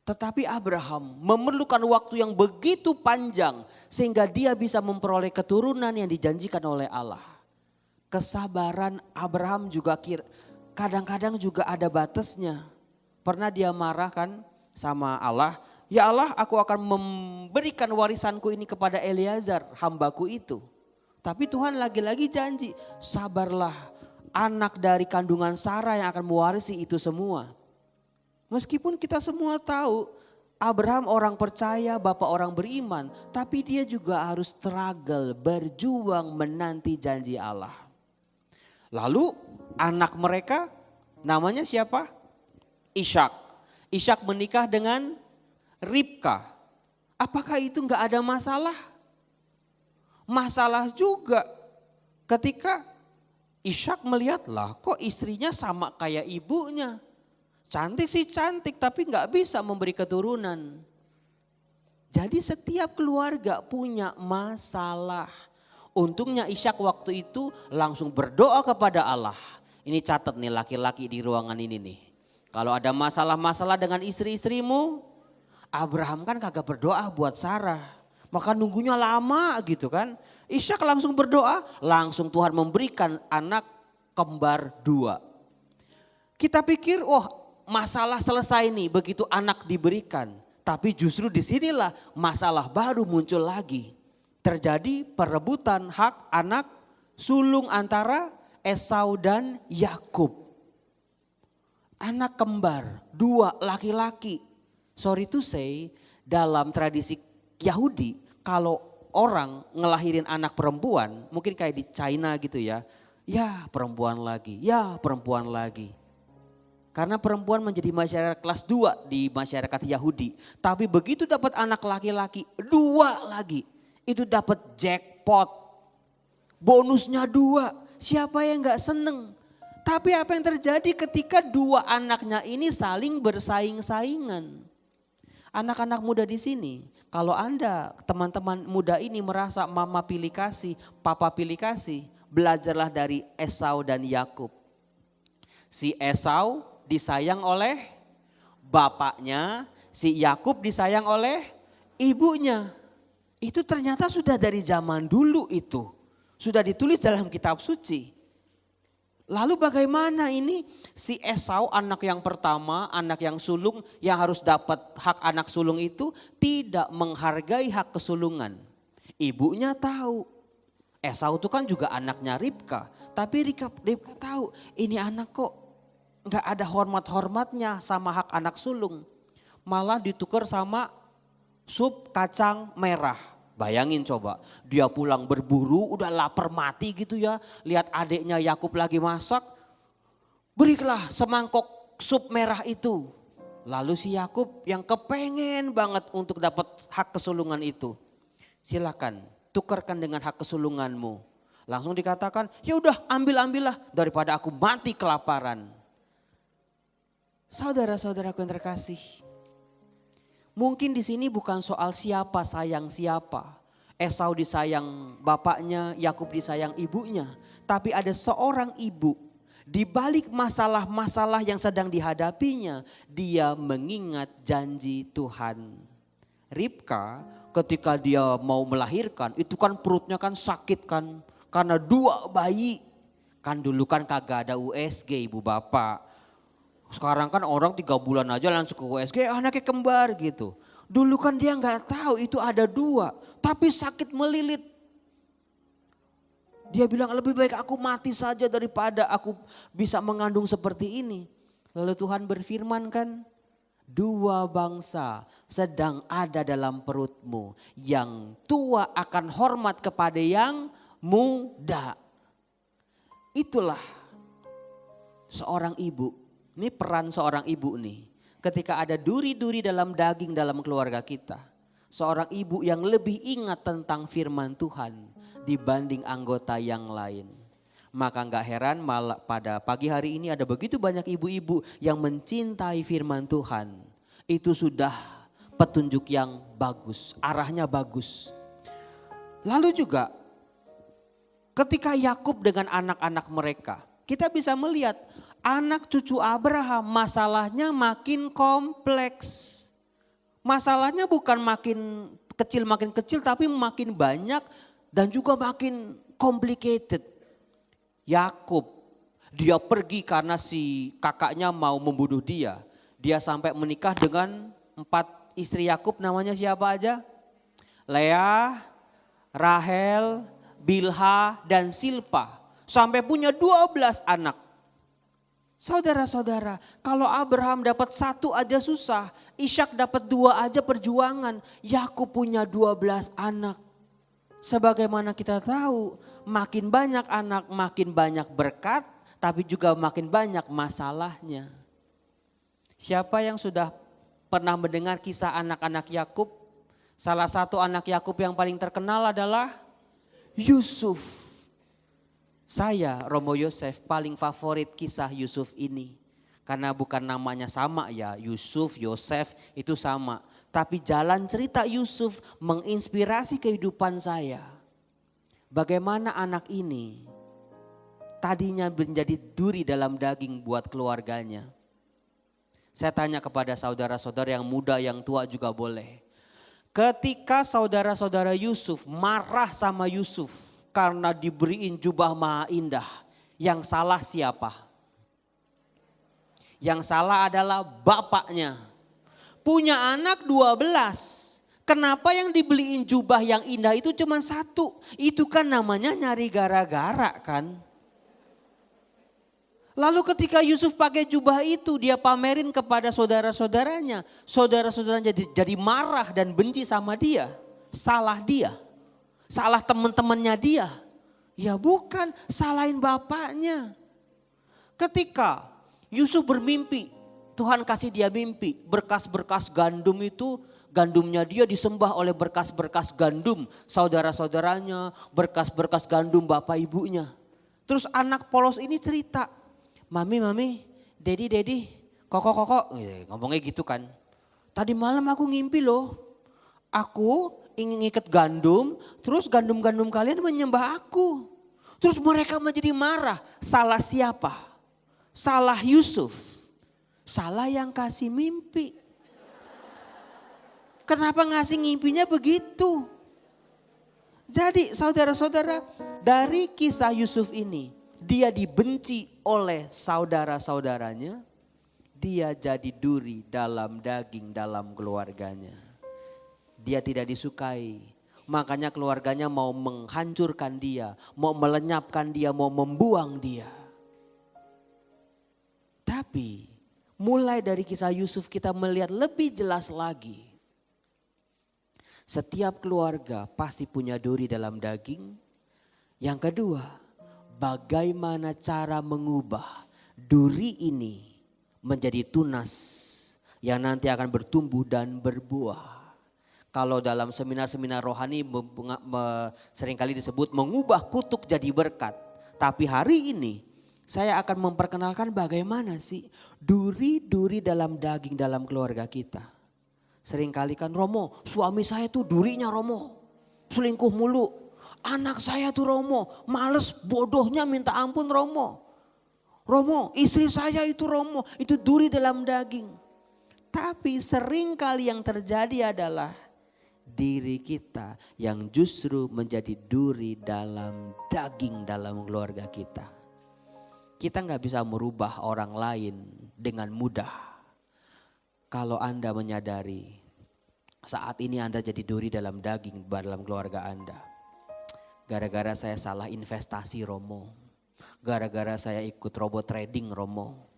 Tetapi Abraham memerlukan waktu yang begitu panjang sehingga dia bisa memperoleh keturunan yang dijanjikan oleh Allah. Kesabaran Abraham juga kadang-kadang juga ada batasnya. Pernah dia marah kan sama Allah, ya Allah aku akan memberikan warisanku ini kepada Eliazar hambaku itu. Tapi Tuhan lagi-lagi janji, sabarlah, anak dari kandungan Sarah yang akan mewarisi itu semua. Meskipun kita semua tahu Abraham orang percaya, bapak orang beriman, tapi dia juga harus struggle, berjuang menanti janji Allah. Lalu anak mereka namanya siapa? Ishak. Ishak menikah dengan Ribka. Apakah itu enggak ada masalah? Masalah juga ketika Ishak melihat lah kok istrinya sama kayak ibunya. Cantik sih cantik tapi enggak bisa memberi keturunan. Jadi setiap keluarga punya masalah. Untungnya Ishak waktu itu langsung berdoa kepada Allah. Ini catat nih laki-laki di ruangan ini nih. Kalau ada masalah-masalah dengan istri-istrimu, Abraham kan kagak berdoa buat Sarah. Maka nunggunya lama gitu kan. Ishak langsung berdoa, langsung Tuhan memberikan anak kembar 2. Kita pikir, masalah selesai nih begitu anak diberikan. Tapi justru disinilah masalah baru muncul lagi. Terjadi perebutan hak anak sulung antara Esau dan Yakub. Anak kembar 2 laki-laki. Sorry to say, dalam tradisi Yahudi kalau orang ngelahirin anak perempuan, mungkin kayak di China gitu ya. Ya perempuan lagi, ya perempuan lagi. Karena perempuan menjadi masyarakat kelas 2 di masyarakat Yahudi. Tapi begitu dapat anak laki-laki 2 lagi, itu dapat jackpot. Bonusnya 2, siapa yang gak seneng? Tapi apa yang terjadi ketika 2 anaknya ini saling bersaing-saingan? Anak-anak muda di sini, kalau Anda teman-teman muda ini merasa mama pilih kasih, papa pilih kasih, belajarlah dari Esau dan Yakub. Si Esau disayang oleh bapaknya, si Yakub disayang oleh ibunya. Itu ternyata sudah dari zaman dulu itu, sudah ditulis dalam kitab suci. Lalu bagaimana ini si Esau anak yang pertama, anak yang sulung yang harus dapat hak anak sulung itu tidak menghargai hak kesulungan. Ibunya tahu, Esau itu kan juga anaknya Ribka. Tapi Ribka tahu ini anak kok gak ada hormat-hormatnya sama hak anak sulung. Malah ditukar sama sup kacang merah. Bayangin coba, dia pulang berburu udah lapar mati gitu ya. Lihat adiknya Yakub lagi masak, berilah semangkok sup merah itu. Lalu si Yakub yang kepengen banget untuk dapat hak kesulungan itu. Silakan tukarkan dengan hak kesulunganmu. Langsung dikatakan, ya udah ambillah daripada aku mati kelaparan. Saudara-saudaraku yang terkasih, mungkin di sini bukan soal siapa sayang siapa. Esau disayang bapaknya, Yakub disayang ibunya. Tapi ada seorang ibu di balik masalah-masalah yang sedang dihadapinya, dia mengingat janji Tuhan. Ribka ketika dia mau melahirkan, itu kan perutnya kan sakit kan. Karena 2 bayi. Kan dulu kan kagak ada USG ibu bapak. Sekarang kan orang 3 bulan aja langsung ke USG, anaknya kembar gitu. Dulu kan dia nggak tahu itu ada 2, tapi sakit melilit. Dia bilang lebih baik aku mati saja daripada aku bisa mengandung seperti ini. Lalu Tuhan berfirman kan, dua bangsa sedang ada dalam perutmu. Yang tua akan hormat kepada yang muda. Itulah seorang ibu. Ini peran seorang ibu nih. Ketika ada duri-duri dalam daging dalam keluarga kita. Seorang ibu yang lebih ingat tentang firman Tuhan dibanding anggota yang lain. Maka gak heran malah pada pagi hari ini ada begitu banyak ibu-ibu yang mencintai firman Tuhan. Itu sudah petunjuk yang bagus, arahnya bagus. Lalu juga ketika Yakub dengan anak-anak mereka, kita bisa melihat anak cucu Abraham masalahnya makin kompleks. Masalahnya bukan makin kecil tapi makin banyak dan juga makin complicated. Yakub, dia pergi karena si kakaknya mau membunuh dia. Dia sampai menikah dengan 4 istri Yakub, namanya siapa aja? Leah, Rahel, Bilha, dan Silpa. Sampai punya 12 anak. Saudara-saudara, kalau Abraham dapat 1 aja susah, Ishak dapat 2 aja perjuangan, Yakub punya 12 anak. Sebagaimana kita tahu, makin banyak anak, makin banyak berkat, tapi juga makin banyak masalahnya. Siapa yang sudah pernah mendengar kisah anak-anak Yakub? Salah satu anak Yakub yang paling terkenal adalah Yusuf. Saya, Romo Yosef, paling favorit kisah Yusuf ini. Karena bukan namanya sama ya, Yusuf, Yosef itu sama. Tapi jalan cerita Yusuf menginspirasi kehidupan saya. Bagaimana anak ini tadinya menjadi duri dalam daging buat keluarganya. Saya tanya kepada saudara-saudara yang muda, yang tua juga boleh. Ketika saudara-saudara Yusuf marah sama Yusuf karena diberiin jubah maha indah, yang salah siapa? Yang salah adalah bapaknya. Punya anak 12. Kenapa yang dibeliin jubah yang indah itu cuma 1? Itu kan namanya nyari gara-gara kan. Lalu ketika Yusuf pakai jubah itu, dia pamerin kepada saudara-saudaranya. Saudara-saudaranya jadi marah dan benci sama dia. Salah dia. Salah teman-temannya dia. Ya bukan, salahin bapaknya. Ketika Yusuf bermimpi, Tuhan kasih dia mimpi. Berkas-berkas gandum itu, gandumnya dia disembah oleh berkas-berkas gandum saudara-saudaranya, berkas-berkas gandum bapak ibunya. Terus anak polos ini cerita, Mami, Dedi, koko, ngomongnya gitu kan. Tadi malam aku ngimpi loh, aku ingin ngikat gandum, terus gandum-gandum kalian menyembah aku. Terus mereka menjadi marah, salah siapa? Salah Yusuf. Salah yang kasih mimpi. Kenapa ngasih ngimpinya begitu? Jadi saudara-saudara, dari kisah Yusuf ini, dia dibenci oleh saudara-saudaranya. Dia jadi duri dalam daging dalam keluarganya. Dia tidak disukai. Makanya keluarganya mau menghancurkan dia, mau melenyapkan dia, mau membuang dia. Tapi mulai dari kisah Yusuf kita melihat lebih jelas lagi. Setiap keluarga pasti punya duri dalam daging. Yang kedua, bagaimana cara mengubah duri ini menjadi tunas yang nanti akan bertumbuh dan berbuah. Kalau dalam seminar-seminar rohani seringkali disebut mengubah kutuk jadi berkat. Tapi hari ini saya akan memperkenalkan bagaimana sih duri-duri dalam daging dalam keluarga kita. Seringkali kan Romo, suami saya tuh durinya Romo, selingkuh mulu. Anak saya tuh Romo, males bodohnya minta ampun Romo. Romo, istri saya itu Romo, itu duri dalam daging. Tapi seringkali yang terjadi adalah diri kita yang justru menjadi duri dalam daging dalam keluarga kita. Kita gak bisa merubah orang lain dengan mudah. Kalau Anda menyadari saat ini Anda jadi duri dalam daging dalam keluarga Anda. Gara-gara saya salah investasi Romo. Gara-gara saya ikut robot trading Romo.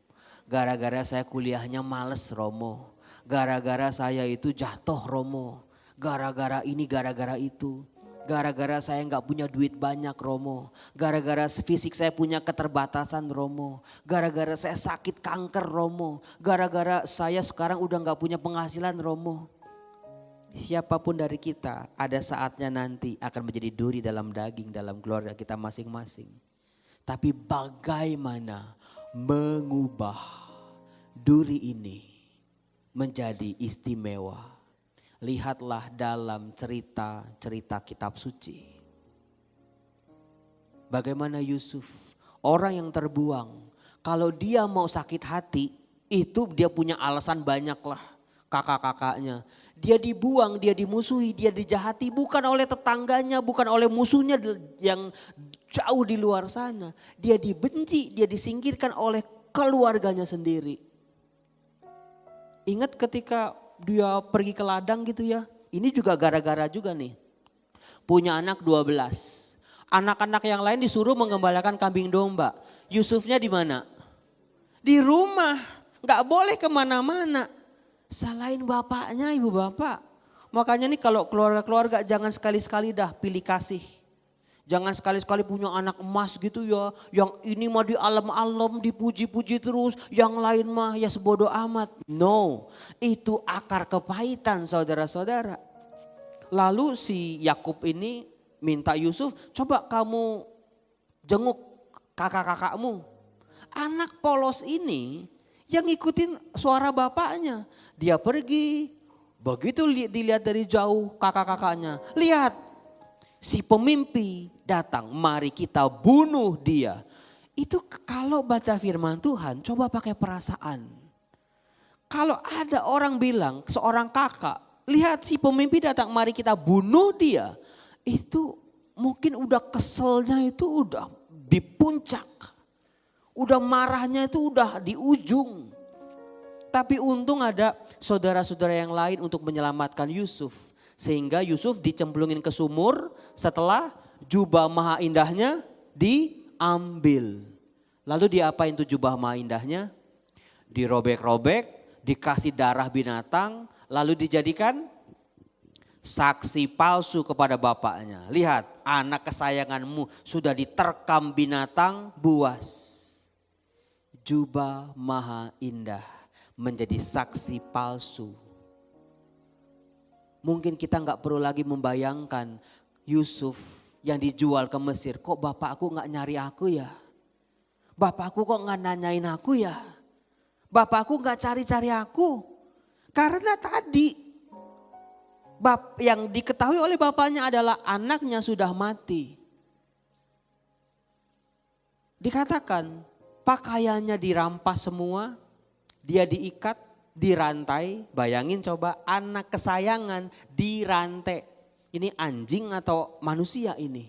Gara-gara saya kuliahnya males Romo. Gara-gara saya itu jatuh Romo. Gara-gara ini, gara-gara itu. Gara-gara saya nggak punya duit banyak Romo. Gara-gara fisik saya punya keterbatasan Romo. Gara-gara saya sakit kanker Romo. Gara-gara saya sekarang udah nggak punya penghasilan Romo. Siapapun dari kita ada saatnya nanti akan menjadi duri dalam daging dalam keluarga kita masing-masing. Tapi bagaimana mengubah duri ini menjadi istimewa. Lihatlah dalam cerita-cerita kitab suci. Bagaimana Yusuf, orang yang terbuang. Kalau dia mau sakit hati, itu dia punya alasan banyak lah. Kakak-kakaknya. Dia dibuang, dia dimusuhi, dia dijahati. Bukan oleh tetangganya, bukan oleh musuhnya yang jauh di luar sana. Dia dibenci, dia disingkirkan oleh keluarganya sendiri. Ingat ketika dia pergi ke ladang gitu ya. Ini juga gara-gara juga nih. Punya anak 12. Anak-anak yang lain disuruh mengembalakan kambing domba. Yusufnya di mana? Di rumah. Gak boleh kemana-mana. Salahin bapaknya, ibu bapak. Makanya nih kalau keluarga-keluarga jangan sekali-sekali dah pilih kasih. Jangan sekali-sekali punya anak emas gitu ya. Yang ini mah di alam-alam dipuji-puji terus. Yang lain mah ya sebodoh amat. No, itu akar kepahitan saudara-saudara. Lalu si Yakub ini minta Yusuf, coba kamu jenguk kakak-kakakmu. Anak polos ini yang ngikutin suara bapaknya. Dia pergi, begitu dilihat dari jauh kakak-kakaknya. Lihat. Si pemimpi datang, mari kita bunuh dia. Itu kalau baca firman Tuhan, coba pakai perasaan. Kalau ada orang bilang, seorang kakak, lihat si pemimpi datang, mari kita bunuh dia. Itu mungkin udah keselnya itu udah di puncak. Udah marahnya itu udah di ujung. Tapi untung ada saudara-saudara yang lain untuk menyelamatkan Yusuf. Sehingga Yusuf dicemplungin ke sumur setelah jubah maha indahnya diambil. Lalu diapain tuh jubah maha indahnya? Dirobek-robek, dikasih darah binatang, lalu dijadikan saksi palsu kepada bapaknya. Lihat, anak kesayanganmu sudah diterkam binatang buas. Jubah maha indah menjadi saksi palsu. Mungkin kita nggak perlu lagi membayangkan Yusuf yang dijual ke Mesir. Kok bapakku nggak nyari aku ya? Bapakku kok nggak nanyain aku ya? Bapakku nggak cari-cari aku? Karena tadi yang diketahui oleh bapaknya adalah anaknya sudah mati. Dikatakan pakaiannya dirampas semua, dia diikat. Dirantai, bayangin coba anak kesayangan dirantai. Ini anjing atau manusia ini?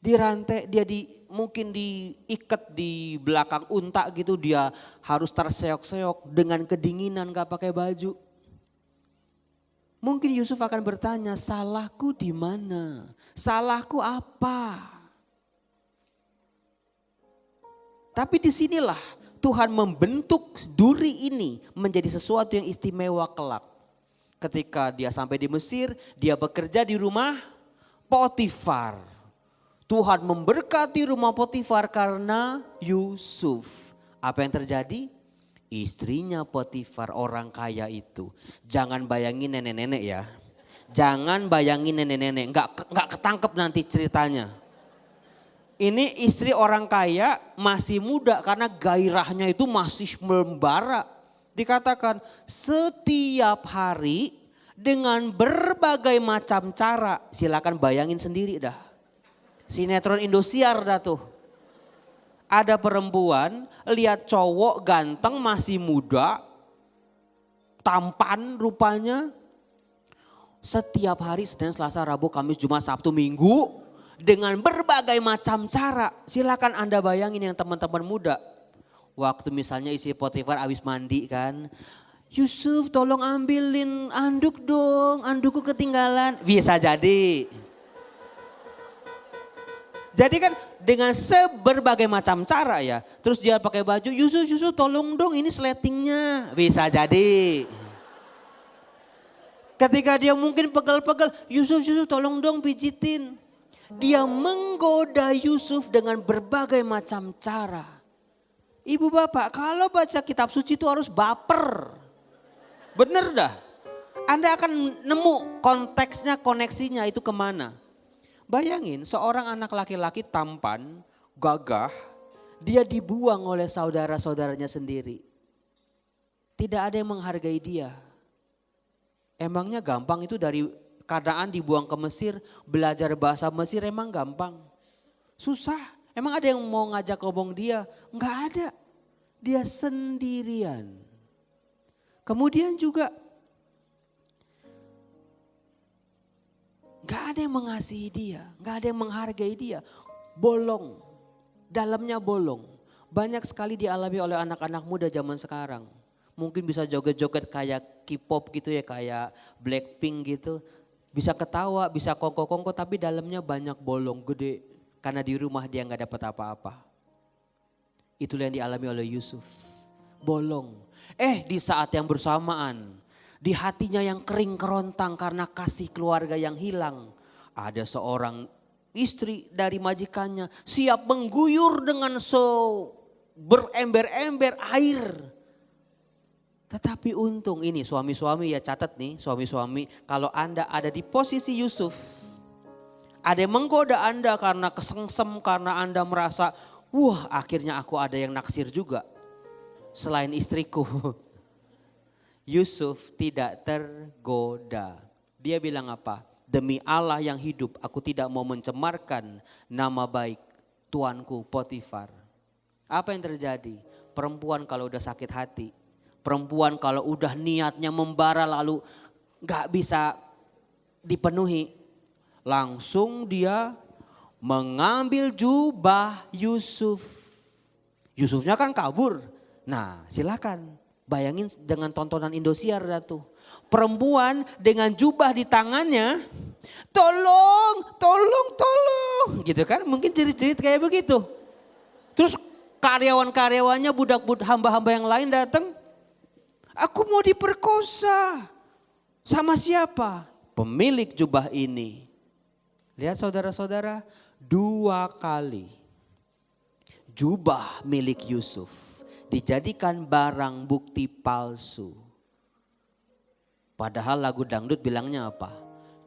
Dirantai, dia mungkin diikat di belakang unta gitu, dia harus terseok-seok dengan kedinginan gak pakai baju. Mungkin Yusuf akan bertanya, salahku di mana? Salahku apa? Tapi disinilah Tuhan membentuk duri ini menjadi sesuatu yang istimewa kelak. Ketika dia sampai di Mesir, dia bekerja di rumah Potifar. Tuhan memberkati rumah Potifar karena Yusuf. Apa yang terjadi? Istrinya Potifar orang kaya itu. Jangan bayangin nenek-nenek ya. Jangan bayangin nenek-nenek, enggak ketangkep nanti ceritanya. Ini istri orang kaya masih muda karena gairahnya itu masih membara. Dikatakan setiap hari dengan berbagai macam cara. Silakan bayangin sendiri dah. Sinetron Indosiar dah tuh. Ada perempuan lihat cowok ganteng masih muda. Tampan rupanya. Setiap hari Senin, Selasa, Rabu, Kamis, Jumat, Sabtu, Minggu. Dengan berbagai macam cara. Silakan Anda bayangin yang teman-teman muda. Waktu misalnya isi Potifar habis mandi kan. Yusuf tolong ambilin anduk dong, andukku ketinggalan. Bisa jadi. Jadi kan dengan berbagai macam cara ya. Terus dia pakai baju, Yusuf tolong dong ini sletingnya. Bisa jadi. Ketika dia mungkin pegel-pegel, Yusuf tolong dong pijitin. Dia menggoda Yusuf dengan berbagai macam cara. Ibu bapak, kalau baca kitab suci itu harus baper. Bener dah. Anda akan nemu konteksnya, koneksinya itu kemana. Bayangin seorang anak laki-laki tampan, gagah, dia dibuang oleh saudara-saudaranya sendiri. Tidak ada yang menghargai dia. Emangnya gampang itu dari Kanaan dibuang ke Mesir, belajar bahasa Mesir emang gampang? Susah. Emang ada yang mau ngajak ngomong dia? Enggak ada. Dia sendirian. Kemudian juga enggak ada yang mengasihi dia, enggak ada yang menghargai dia. Bolong, dalamnya bolong. Banyak sekali dialami oleh anak-anak muda zaman sekarang. Mungkin bisa joget-joget kayak K-pop gitu ya, kayak Blackpink gitu. Bisa ketawa, bisa kongko-kongko tapi dalamnya banyak bolong gede. Karena di rumah dia nggak dapat apa-apa. Itulah yang dialami oleh Yusuf. Bolong. Di saat yang bersamaan, di hatinya yang kering kerontang karena kasih keluarga yang hilang. Ada seorang istri dari majikannya siap mengguyur dengan berember-ember air. Tetapi untung ini suami-suami ya, catat nih suami-suami, kalau Anda ada di posisi Yusuf. Ada yang menggoda Anda karena kesengsem, karena Anda merasa wah akhirnya aku ada yang naksir juga selain istriku. Yusuf tidak tergoda. Dia bilang apa? Demi Allah yang hidup aku tidak mau mencemarkan nama baik tuanku Potifar. Apa yang terjadi? Perempuan kalau udah sakit hati, perempuan kalau udah niatnya membara lalu gak bisa dipenuhi, langsung dia mengambil jubah Yusuf. Yusufnya kan kabur. Nah silakan bayangin dengan tontonan Indosiar tuh. Perempuan dengan jubah di tangannya, tolong gitu kan. Mungkin jerit-jerit kayak begitu. Terus karyawan-karyawannya, budak-budak, hamba-hamba yang lain datang. Aku mau diperkosa. Sama siapa? Pemilik jubah ini. Lihat saudara-saudara, 2 kali jubah milik Yusuf dijadikan barang bukti palsu. Padahal lagu dangdut bilangnya apa?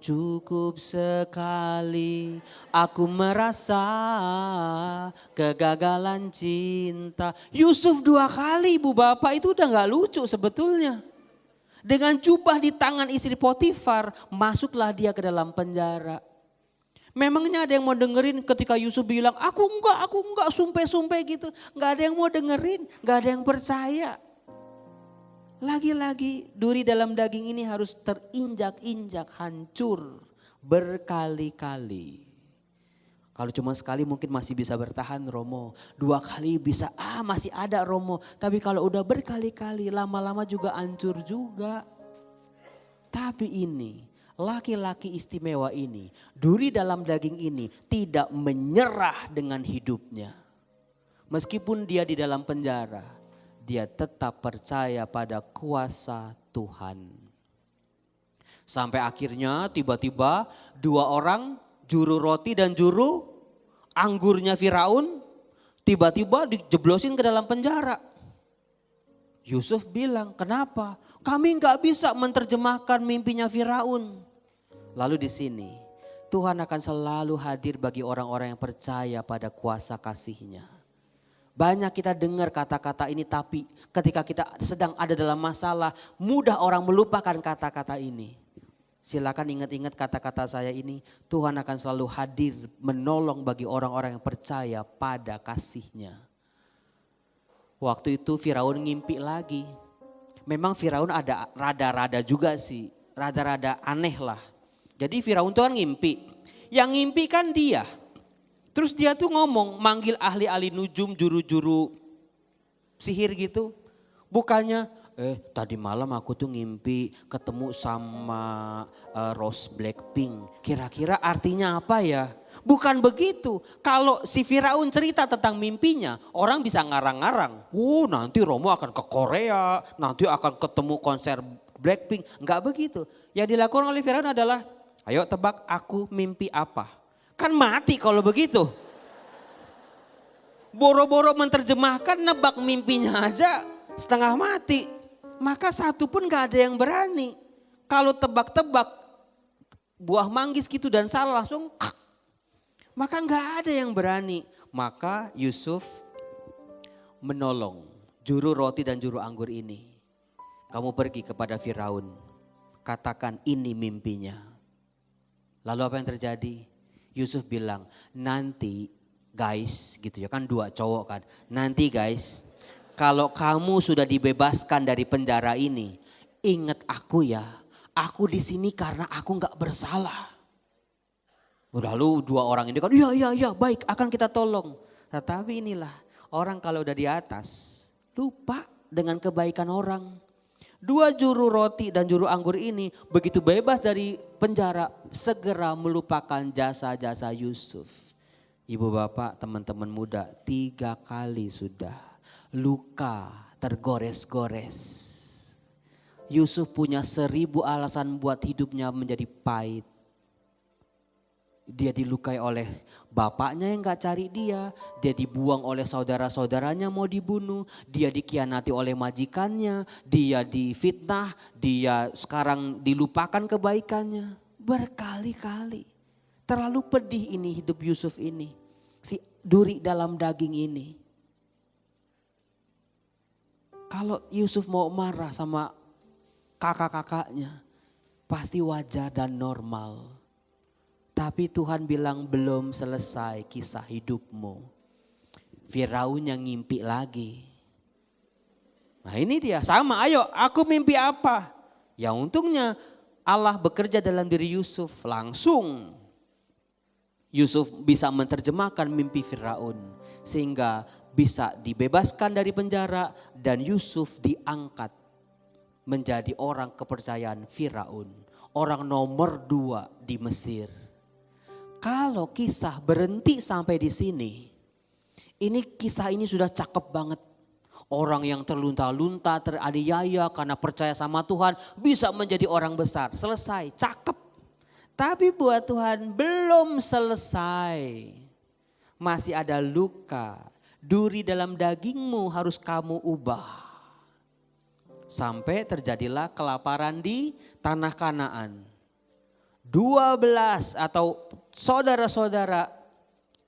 Cukup sekali aku merasa kegagalan cinta. Yusuf 2 kali ibu bapak, itu udah gak lucu sebetulnya. Dengan jubah di tangan istri Potifar, masuklah dia ke dalam penjara. Memangnya ada yang mau dengerin ketika Yusuf bilang aku enggak, sumpah gitu. Gak ada yang mau dengerin, gak ada yang percaya. Lagi-lagi duri dalam daging ini harus terinjak-injak, hancur berkali-kali. Kalau cuma sekali mungkin masih bisa bertahan Romo. 2 kali bisa, masih ada Romo. Tapi kalau udah berkali-kali lama-lama juga hancur juga. Tapi ini laki-laki istimewa ini, duri dalam daging ini tidak menyerah dengan hidupnya. Meskipun dia di dalam penjara, dia tetap percaya pada kuasa Tuhan. Sampai akhirnya tiba-tiba 2 orang, juru roti dan juru anggurnya Firaun, tiba-tiba dijeblosin ke dalam penjara. Yusuf bilang, kenapa? Kami gak bisa menerjemahkan mimpinya Firaun. Lalu di sini Tuhan akan selalu hadir bagi orang-orang yang percaya pada kuasa kasih-Nya. Banyak kita dengar kata-kata ini, tapi ketika kita sedang ada dalam masalah, mudah orang melupakan kata-kata ini. Silakan ingat-ingat kata-kata saya ini, Tuhan akan selalu hadir menolong bagi orang-orang yang percaya pada kasih-Nya. Waktu itu Firaun ngimpi lagi. Memang Firaun ada rada-rada juga sih, rada-rada aneh lah. Jadi Firaun itu kan ngimpi, yang ngimpi kan dia. Terus dia tuh ngomong, manggil ahli-ahli nujum, juru-juru sihir gitu. Bukannya, tadi malam aku tuh ngimpi ketemu sama Rose Blackpink. Kira-kira artinya apa ya? Bukan begitu. Kalau si Firaun cerita tentang mimpinya, orang bisa ngarang-ngarang. Oh, nanti Romo akan ke Korea, nanti akan ketemu konser Blackpink. Enggak begitu. Yang dilakukan oleh Firaun adalah, ayo tebak aku mimpi apa. Kan mati kalau begitu. Boro-boro menerjemahkan, nebak mimpinya aja setengah mati. Maka satu pun gak ada yang berani. Kalau tebak-tebak buah manggis gitu dan salah langsung, maka gak ada yang berani. Maka Yusuf menolong juru roti dan juru anggur ini. Kamu pergi kepada Firaun, katakan ini mimpinya. Lalu apa yang terjadi? Yusuf bilang, nanti guys gitu ya, kan dua cowok kan. Nanti guys, kalau kamu sudah dibebaskan dari penjara ini, ingat aku ya, aku di sini karena aku gak bersalah. Lalu dua orang ini kan, iya baik akan kita tolong. Tetapi inilah orang kalau udah di atas lupa dengan kebaikan orang. Dua juru roti dan juru anggur ini begitu bebas dari penjara segera melupakan jasa-jasa Yusuf. Ibu bapak teman-teman muda 3 kali sudah luka tergores-gores. Yusuf punya 1000 alasan buat hidupnya menjadi pahit. Dia dilukai oleh bapaknya yang gak cari dia dibuang oleh saudara-saudaranya mau dibunuh, dia dikhianati oleh majikannya, dia difitnah, dia sekarang dilupakan kebaikannya. Berkali-kali. Terlalu pedih ini hidup Yusuf ini, si duri dalam daging ini. Kalau Yusuf mau marah sama kakak-kakaknya, pasti wajar dan normal. Tapi Tuhan bilang belum selesai kisah hidupmu. Firaun yang ngimpi lagi. Nah ini dia sama, ayo aku mimpi apa? Ya untungnya Allah bekerja dalam diri Yusuf. Langsung Yusuf bisa menerjemahkan mimpi Firaun. Sehingga bisa dibebaskan dari penjara dan Yusuf diangkat menjadi orang kepercayaan Firaun. Orang nomor 2 di Mesir. Kalau kisah berhenti sampai di sini, ini kisah ini sudah cakep banget. Orang yang terlunta-lunta, teraniaya karena percaya sama Tuhan bisa menjadi orang besar. Selesai, cakep. Tapi buat Tuhan belum selesai. Masih ada luka. Duri dalam dagingmu harus kamu ubah. Sampai terjadilah kelaparan di tanah Kanaan. 12 atau saudara-saudara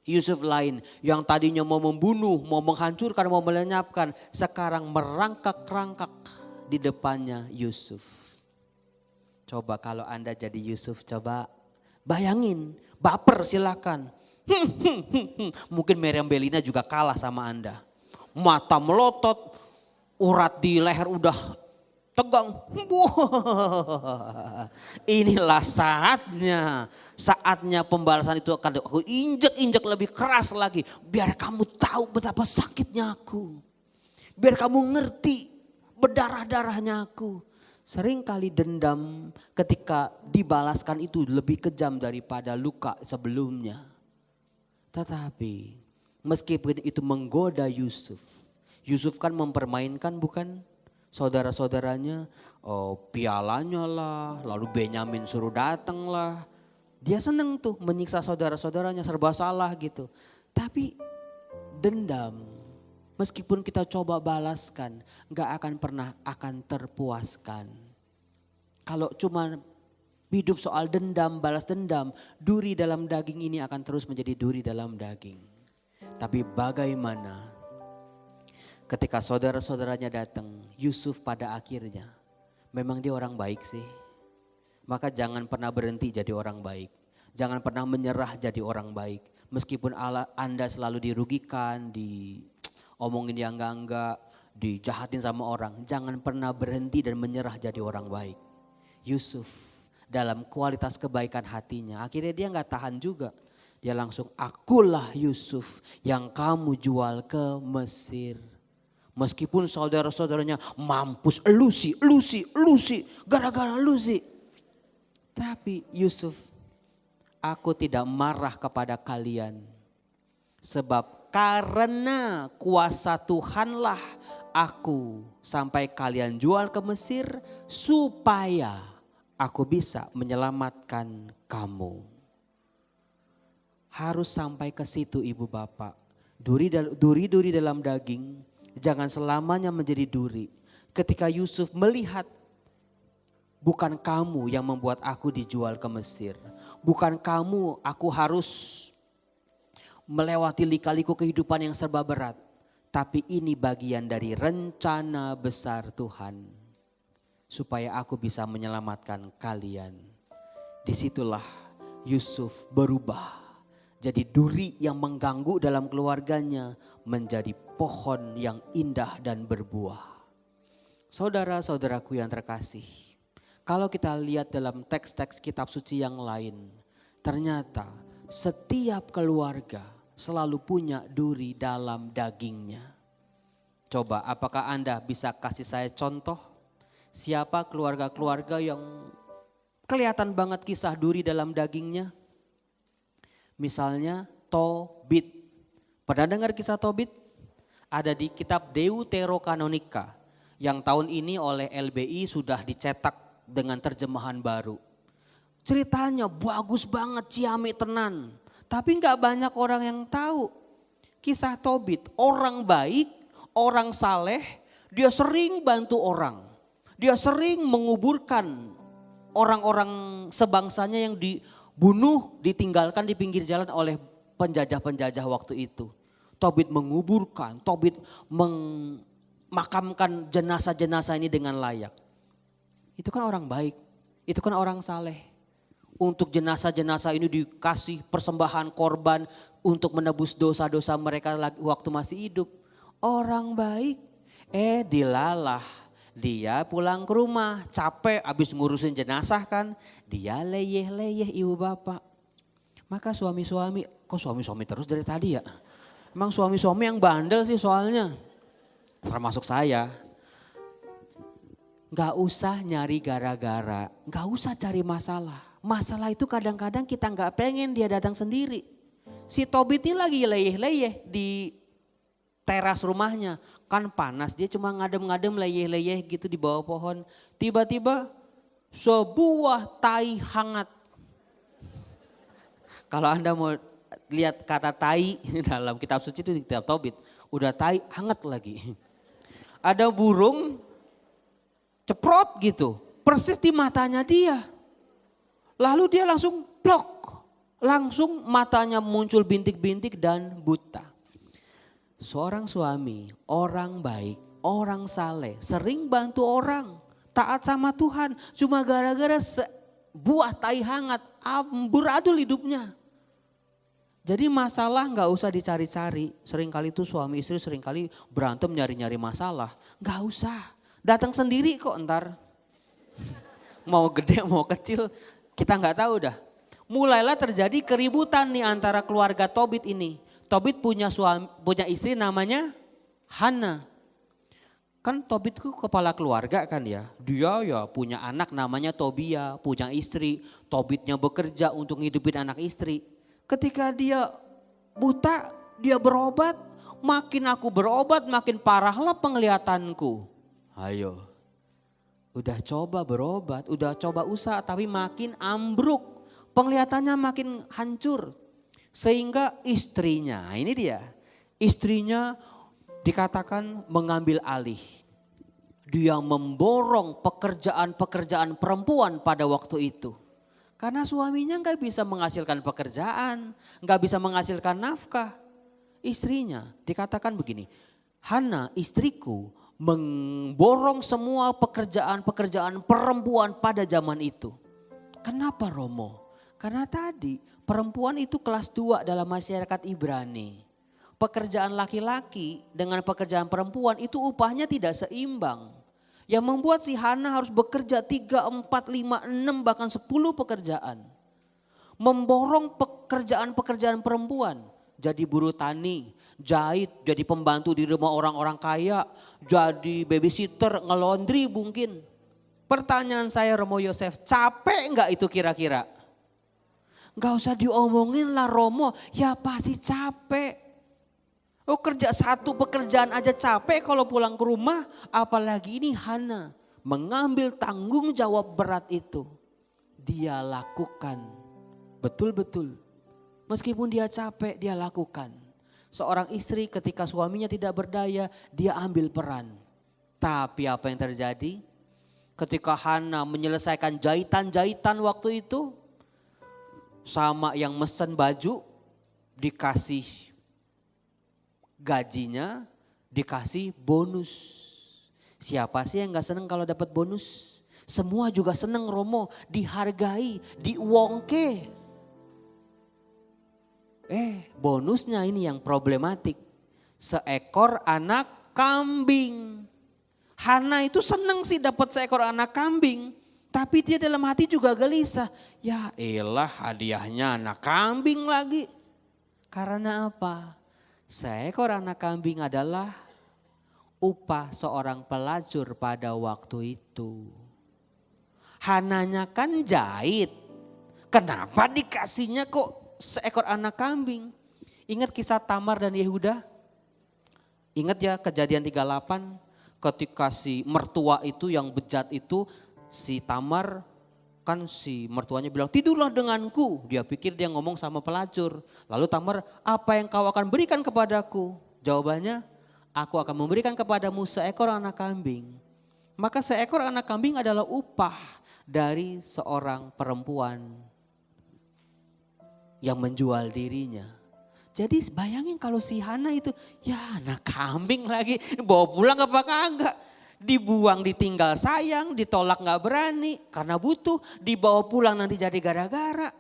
Yusuf lain yang tadinya mau membunuh, mau menghancurkan, mau melenyapkan, sekarang merangkak-rangkak di depannya Yusuf. Coba kalau Anda jadi Yusuf, coba bayangin, baper silakan. Mungkin Miriam Bellina juga kalah sama Anda. Mata melotot, urat di leher udah tegang. Inilah saatnya pembalasan itu akan aku injek-injek lebih keras lagi. Biar kamu tahu betapa sakitnya aku. Biar kamu ngerti berdarah-darahnya aku. Seringkali dendam ketika dibalaskan itu lebih kejam daripada luka sebelumnya. Tetapi meskipun itu menggoda Yusuf. Yusuf kan mempermainkan bukan? Saudara-saudaranya, pialanya lah, lalu Benyamin suruh datang lah. Dia seneng tuh menyiksa saudara-saudaranya serba salah gitu. Tapi dendam, meskipun kita coba balaskan, gak akan pernah akan terpuaskan. Kalau cuma hidup soal dendam, balas dendam, duri dalam daging ini akan terus menjadi duri dalam daging. Tapi bagaimana ketika saudara-saudaranya datang, Yusuf pada akhirnya, memang dia orang baik sih. Maka jangan pernah berhenti jadi orang baik. Jangan pernah menyerah jadi orang baik. Meskipun Anda selalu dirugikan, diomongin yang enggak-enggak, dijahatin sama orang. Jangan pernah berhenti dan menyerah jadi orang baik. Yusuf dalam kualitas kebaikan hatinya, akhirnya dia enggak tahan juga. Dia langsung, akulah Yusuf yang kamu jual ke Mesir. Meskipun saudara-saudaranya mampus, lu sih, gara-gara lu sih. Tapi Yusuf, Aku tidak marah kepada kalian. Sebab karena kuasa Tuhanlah aku sampai kalian jual ke Mesir supaya aku bisa menyelamatkan kamu. Harus sampai ke situ ibu bapak. Duri-duri dalam daging jangan selamanya menjadi duri. Ketika Yusuf melihat bukan kamu yang membuat aku dijual ke Mesir. Bukan kamu aku harus melewati lika-liku kehidupan yang serba berat. Tapi ini bagian dari rencana besar Tuhan. Supaya aku bisa menyelamatkan kalian. Disitulah Yusuf berubah. Jadi duri yang mengganggu dalam keluarganya menjadi pohon yang indah dan berbuah. Saudara-saudaraku yang terkasih. Kalau kita lihat dalam teks-teks kitab suci yang lain. Ternyata setiap keluarga selalu punya duri dalam dagingnya. Coba apakah Anda bisa kasih saya contoh? Siapa keluarga-keluarga yang kelihatan banget kisah duri dalam dagingnya? Misalnya Tobit. Pernah dengar kisah Tobit? Ada di kitab Deuterokanonika. Yang tahun ini oleh LBI sudah dicetak dengan terjemahan baru. Ceritanya bagus banget, ciamik tenan. Tapi gak banyak orang yang tahu. Kisah Tobit, orang baik, orang saleh, dia sering bantu orang. Dia sering menguburkan orang-orang sebangsanya yang dibunuh, ditinggalkan di pinggir jalan oleh penjajah-penjajah waktu itu. Tobit menguburkan, Tobit memakamkan jenazah-jenazah ini dengan layak. Itu kan orang baik, itu kan orang saleh. Untuk jenazah-jenazah ini dikasih persembahan korban untuk menebus dosa-dosa mereka waktu masih hidup. Orang baik, dilalah. Dia pulang ke rumah capek habis ngurusin jenazah kan. Dia leyeh-leyeh ibu bapak. Maka suami-suami, kok suami-suami terus dari tadi ya? Emang suami-suami yang bandel sih soalnya. Termasuk saya. Gak usah nyari gara-gara, gak usah cari masalah. Masalah itu kadang-kadang kita gak pengen dia datang sendiri. Si Tobit ini lagi leyeh-leyeh di teras rumahnya. Kan panas, dia cuma ngadem-ngadem leyeh-leyeh gitu di bawah pohon. Tiba-tiba sebuah tai hangat. Kalau Anda mau lihat kata tai dalam kitab suci itu di kitab Tobit. Udah tai hangat lagi. Ada burung ceprot gitu, persis di matanya dia. Lalu dia langsung blok, langsung matanya muncul bintik-bintik dan buta. Seorang suami, orang baik, orang saleh, sering bantu orang, taat sama Tuhan. Cuma gara-gara buah tai hangat, amburadul hidupnya. Jadi masalah gak usah dicari-cari. Seringkali tuh suami istri seringkali berantem nyari-nyari masalah. Gak usah, datang sendiri kok ntar. Mau gede mau kecil kita gak tahu dah. Mulailah terjadi keributan nih antara keluarga Tobit ini. Tobit punya istri namanya Hana. Kan Tobit itu kepala keluarga kan ya. Dia ya punya anak namanya Tobia, punya istri. Tobitnya bekerja untuk ngidupin anak istri. Ketika dia buta, dia berobat. Makin aku berobat makin parahlah penglihatanku. Ayo. Udah coba berobat, udah coba usaha tapi makin ambruk. Penglihatannya makin hancur. Sehingga istrinya, ini dia. Istrinya dikatakan mengambil alih. Dia memborong pekerjaan-pekerjaan perempuan pada waktu itu. Karena suaminya gak bisa menghasilkan pekerjaan, gak bisa menghasilkan nafkah. Istrinya dikatakan begini, Hana istriku memborong semua pekerjaan-pekerjaan perempuan pada zaman itu. Kenapa Romo? Karena tadi perempuan itu kelas 2 dalam masyarakat Ibrani. Pekerjaan laki-laki dengan pekerjaan perempuan itu upahnya tidak seimbang. Yang membuat si Hana harus bekerja 3, 4, 5, 6 bahkan 10 pekerjaan. Memborong pekerjaan-pekerjaan perempuan. Jadi buruh tani, jahit, jadi pembantu di rumah orang-orang kaya, jadi babysitter, ngelondri mungkin. Pertanyaan saya Romo Yosef, capek enggak itu kira-kira? Gak usah diomongin lah Romo, ya pasti capek. Oh kerja satu pekerjaan aja capek kalau pulang ke rumah, apalagi ini Hana mengambil tanggung jawab berat itu. Dia lakukan betul-betul. Meskipun dia capek dia lakukan. Seorang istri ketika suaminya tidak berdaya dia ambil peran. Tapi apa yang terjadi? Ketika Hana menyelesaikan jahitan-jahitan waktu itu, sama yang mesen baju dikasih gajinya, dikasih bonus. Siapa sih yang gak seneng kalau dapat bonus? Semua juga seneng Romo, dihargai, diuongke. Bonusnya ini yang problematik. Seekor anak kambing. Hana itu seneng sih dapat seekor anak kambing. Tapi dia dalam hati juga gelisah. Ya elah hadiahnya anak kambing lagi. Karena apa? Seekor anak kambing adalah upah seorang pelacur pada waktu itu. Hananya kan jahit. Kenapa dikasihnya kok seekor anak kambing? Ingat kisah Tamar dan Yehuda? Ingat ya Kejadian 38 ketika si mertua itu yang bejat itu, si Tamar kan si mertuanya bilang tidurlah denganku. Dia pikir dia ngomong sama pelacur. Lalu Tamar, apa yang kau akan berikan kepadaku? Jawabannya, aku akan memberikan kepadamu seekor anak kambing. Maka seekor anak kambing adalah upah dari seorang perempuan yang menjual dirinya. Jadi bayangin kalau si Hana itu, ya anak kambing lagi, bawa pulang apa kagak. Dibuang ditinggal sayang, ditolak gak berani karena butuh, dibawa pulang nanti jadi gara-gara.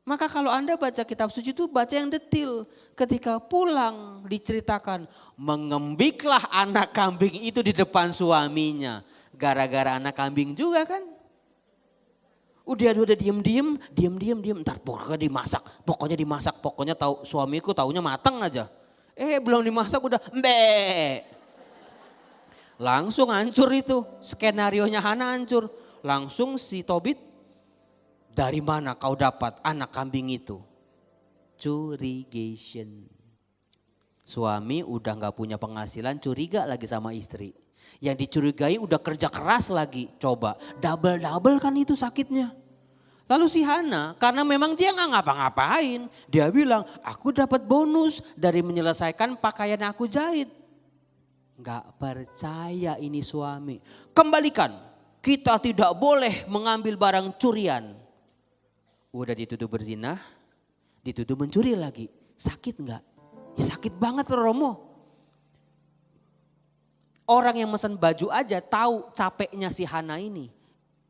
Maka kalau Anda baca kitab suci itu baca yang detil. Ketika pulang diceritakan, mengembiklah anak kambing itu di depan suaminya. Gara-gara anak kambing juga kan. Udah diem, ntar pokoknya dimasak, pokoknya tahu suamiku taunya mateng aja. Belum dimasak udah mbe. Langsung hancur itu, skenarionya Hana hancur. Langsung si Tobit, dari mana kau dapat anak kambing itu? Curigation. Suami udah gak punya penghasilan, curiga lagi sama istri. Yang dicurigai udah kerja keras lagi, coba double kan itu sakitnya. Lalu si Hana karena memang dia gak ngapa-ngapain, dia bilang aku dapat bonus dari menyelesaikan pakaian aku jahit. Gak percaya ini suami, kembalikan, kita tidak boleh mengambil barang curian. Udah dituduh berzina, dituduh mencuri lagi, sakit gak? Ya sakit banget Romo. Orang yang mesen baju aja tahu capeknya si Hana ini.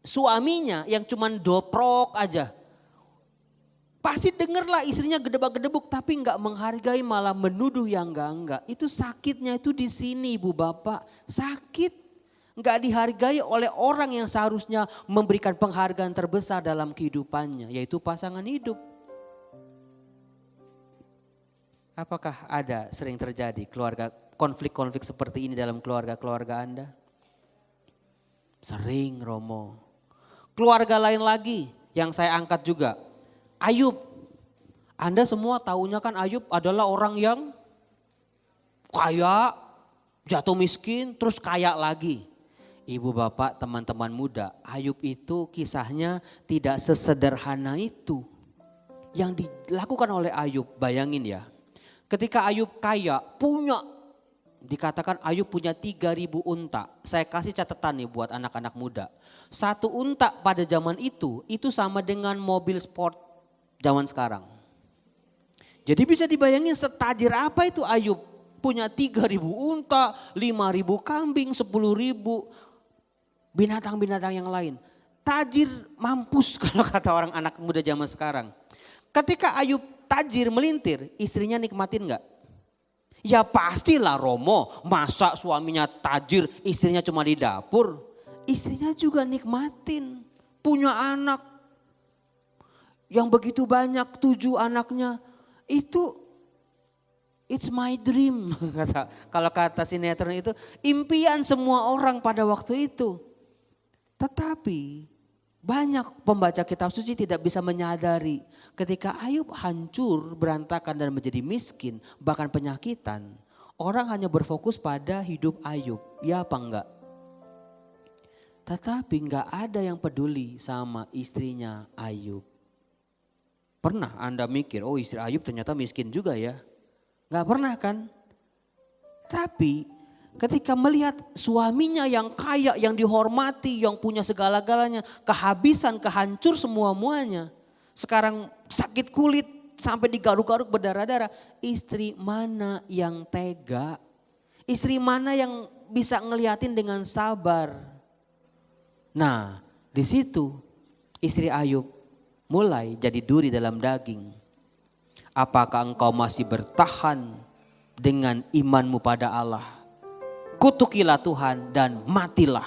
Suaminya yang cuman doprok aja. Pasti dengerlah istrinya gedebak-gedebuk tapi enggak menghargai malah menuduh yang enggak. Itu sakitnya itu di sini Ibu Bapak. Sakit. Enggak dihargai oleh orang yang seharusnya memberikan penghargaan terbesar dalam kehidupannya. Yaitu pasangan hidup. Apakah ada sering terjadi konflik-konflik seperti ini dalam keluarga-keluarga Anda? Sering Romo. Keluarga lain lagi yang saya angkat juga. Ayub. Anda semua tahunya kan Ayub adalah orang yang kaya, jatuh miskin, terus kaya lagi. Ibu bapak teman-teman muda, Ayub itu kisahnya tidak sesederhana itu. Yang dilakukan oleh Ayub, bayangin ya. Ketika Ayub kaya, dikatakan Ayub punya 3.000 unta. Saya kasih catatan nih buat anak-anak muda. Satu unta pada zaman itu sama dengan mobil sport zaman sekarang. Jadi bisa dibayangin setajir apa itu Ayub. Punya 3.000 unta, 5.000 kambing, 10.000 binatang-binatang yang lain. Tajir mampus kalau kata orang anak muda zaman sekarang. Ketika Ayub tajir melintir, istrinya nikmatin gak? Ya pastilah Romo, masa suaminya tajir, istrinya cuma di dapur. Istrinya juga nikmatin, punya anak yang begitu banyak, 7 anaknya. Itu it's my dream, kalau kata sinetron itu impian semua orang pada waktu itu. Tetapi Banyak pembaca kitab suci tidak bisa menyadari ketika Ayub hancur, berantakan dan menjadi miskin, bahkan penyakitan. Orang hanya berfokus pada hidup Ayub, ya apa enggak? Tetapi enggak ada yang peduli sama istrinya Ayub. Pernah Anda mikir, oh istri Ayub ternyata miskin juga ya? Enggak pernah kan? Tapi ketika melihat suaminya yang kaya, yang dihormati, yang punya segala-galanya, kehabisan, kehancur semua-muanya. Sekarang sakit kulit sampai digaruk-garuk berdarah-darah. Istri mana yang tega? Istri mana yang bisa ngeliatin dengan sabar? Nah, di situ istri Ayub mulai jadi duri dalam daging. Apakah engkau masih bertahan dengan imanmu pada Allah? Kutukilah Tuhan dan matilah.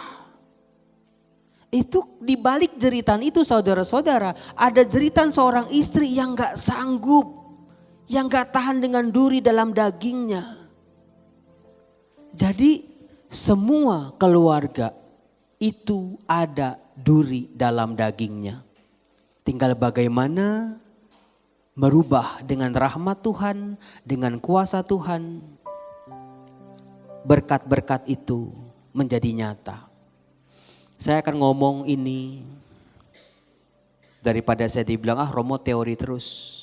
Itu di balik jeritan itu saudara-saudara, ada jeritan seorang istri yang gak sanggup, yang gak tahan dengan duri dalam dagingnya. Jadi semua keluarga itu ada duri dalam dagingnya. Tinggal bagaimana merubah dengan rahmat Tuhan, dengan kuasa Tuhan. Berkat-berkat itu menjadi nyata. Saya akan ngomong ini daripada saya dibilang Romo teori terus.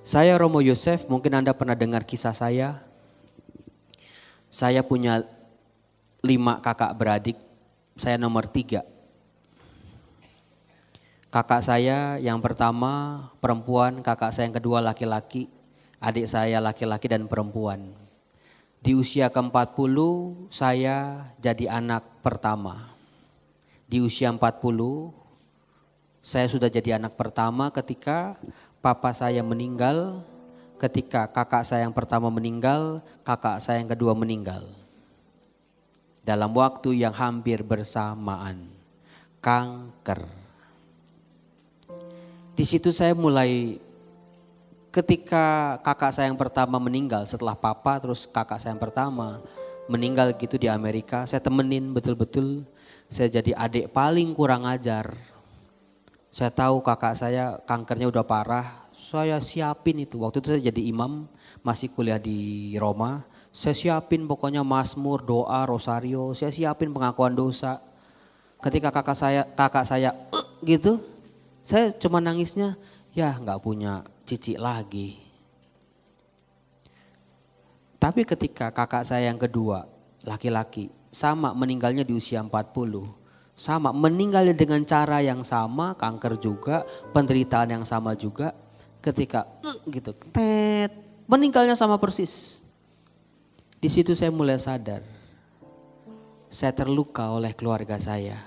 Saya Romo Yosef, mungkin Anda pernah dengar kisah saya. Saya punya 5 kakak beradik, saya nomor 3. Kakak saya yang pertama perempuan, kakak saya yang kedua laki-laki, adik saya laki-laki dan perempuan. Di usia ke-40 saya jadi anak pertama. Di usia 40 saya sudah jadi anak pertama ketika papa saya meninggal, ketika kakak saya yang pertama meninggal, kakak saya yang kedua meninggal. Dalam waktu yang hampir bersamaan, kanker. Di situ saya mulai, ketika kakak saya yang pertama meninggal, setelah papa terus kakak saya yang pertama meninggal gitu di Amerika, saya temenin betul-betul, saya jadi adik paling kurang ajar. Saya tahu kakak saya kankernya udah parah, saya siapin itu. Waktu itu saya jadi imam, masih kuliah di Roma. Saya siapin pokoknya mazmur, doa, rosario, saya siapin pengakuan dosa. Ketika kakak saya gitu, saya cuma nangisnya, ya nggak punya cici lagi. Tapi ketika kakak saya yang kedua, laki-laki, sama meninggalnya di usia 40. Sama meninggalnya dengan cara yang sama, kanker juga, penderitaan yang sama juga. Ketika gitu, meninggalnya sama persis. Di situ saya mulai sadar, saya terluka oleh keluarga saya.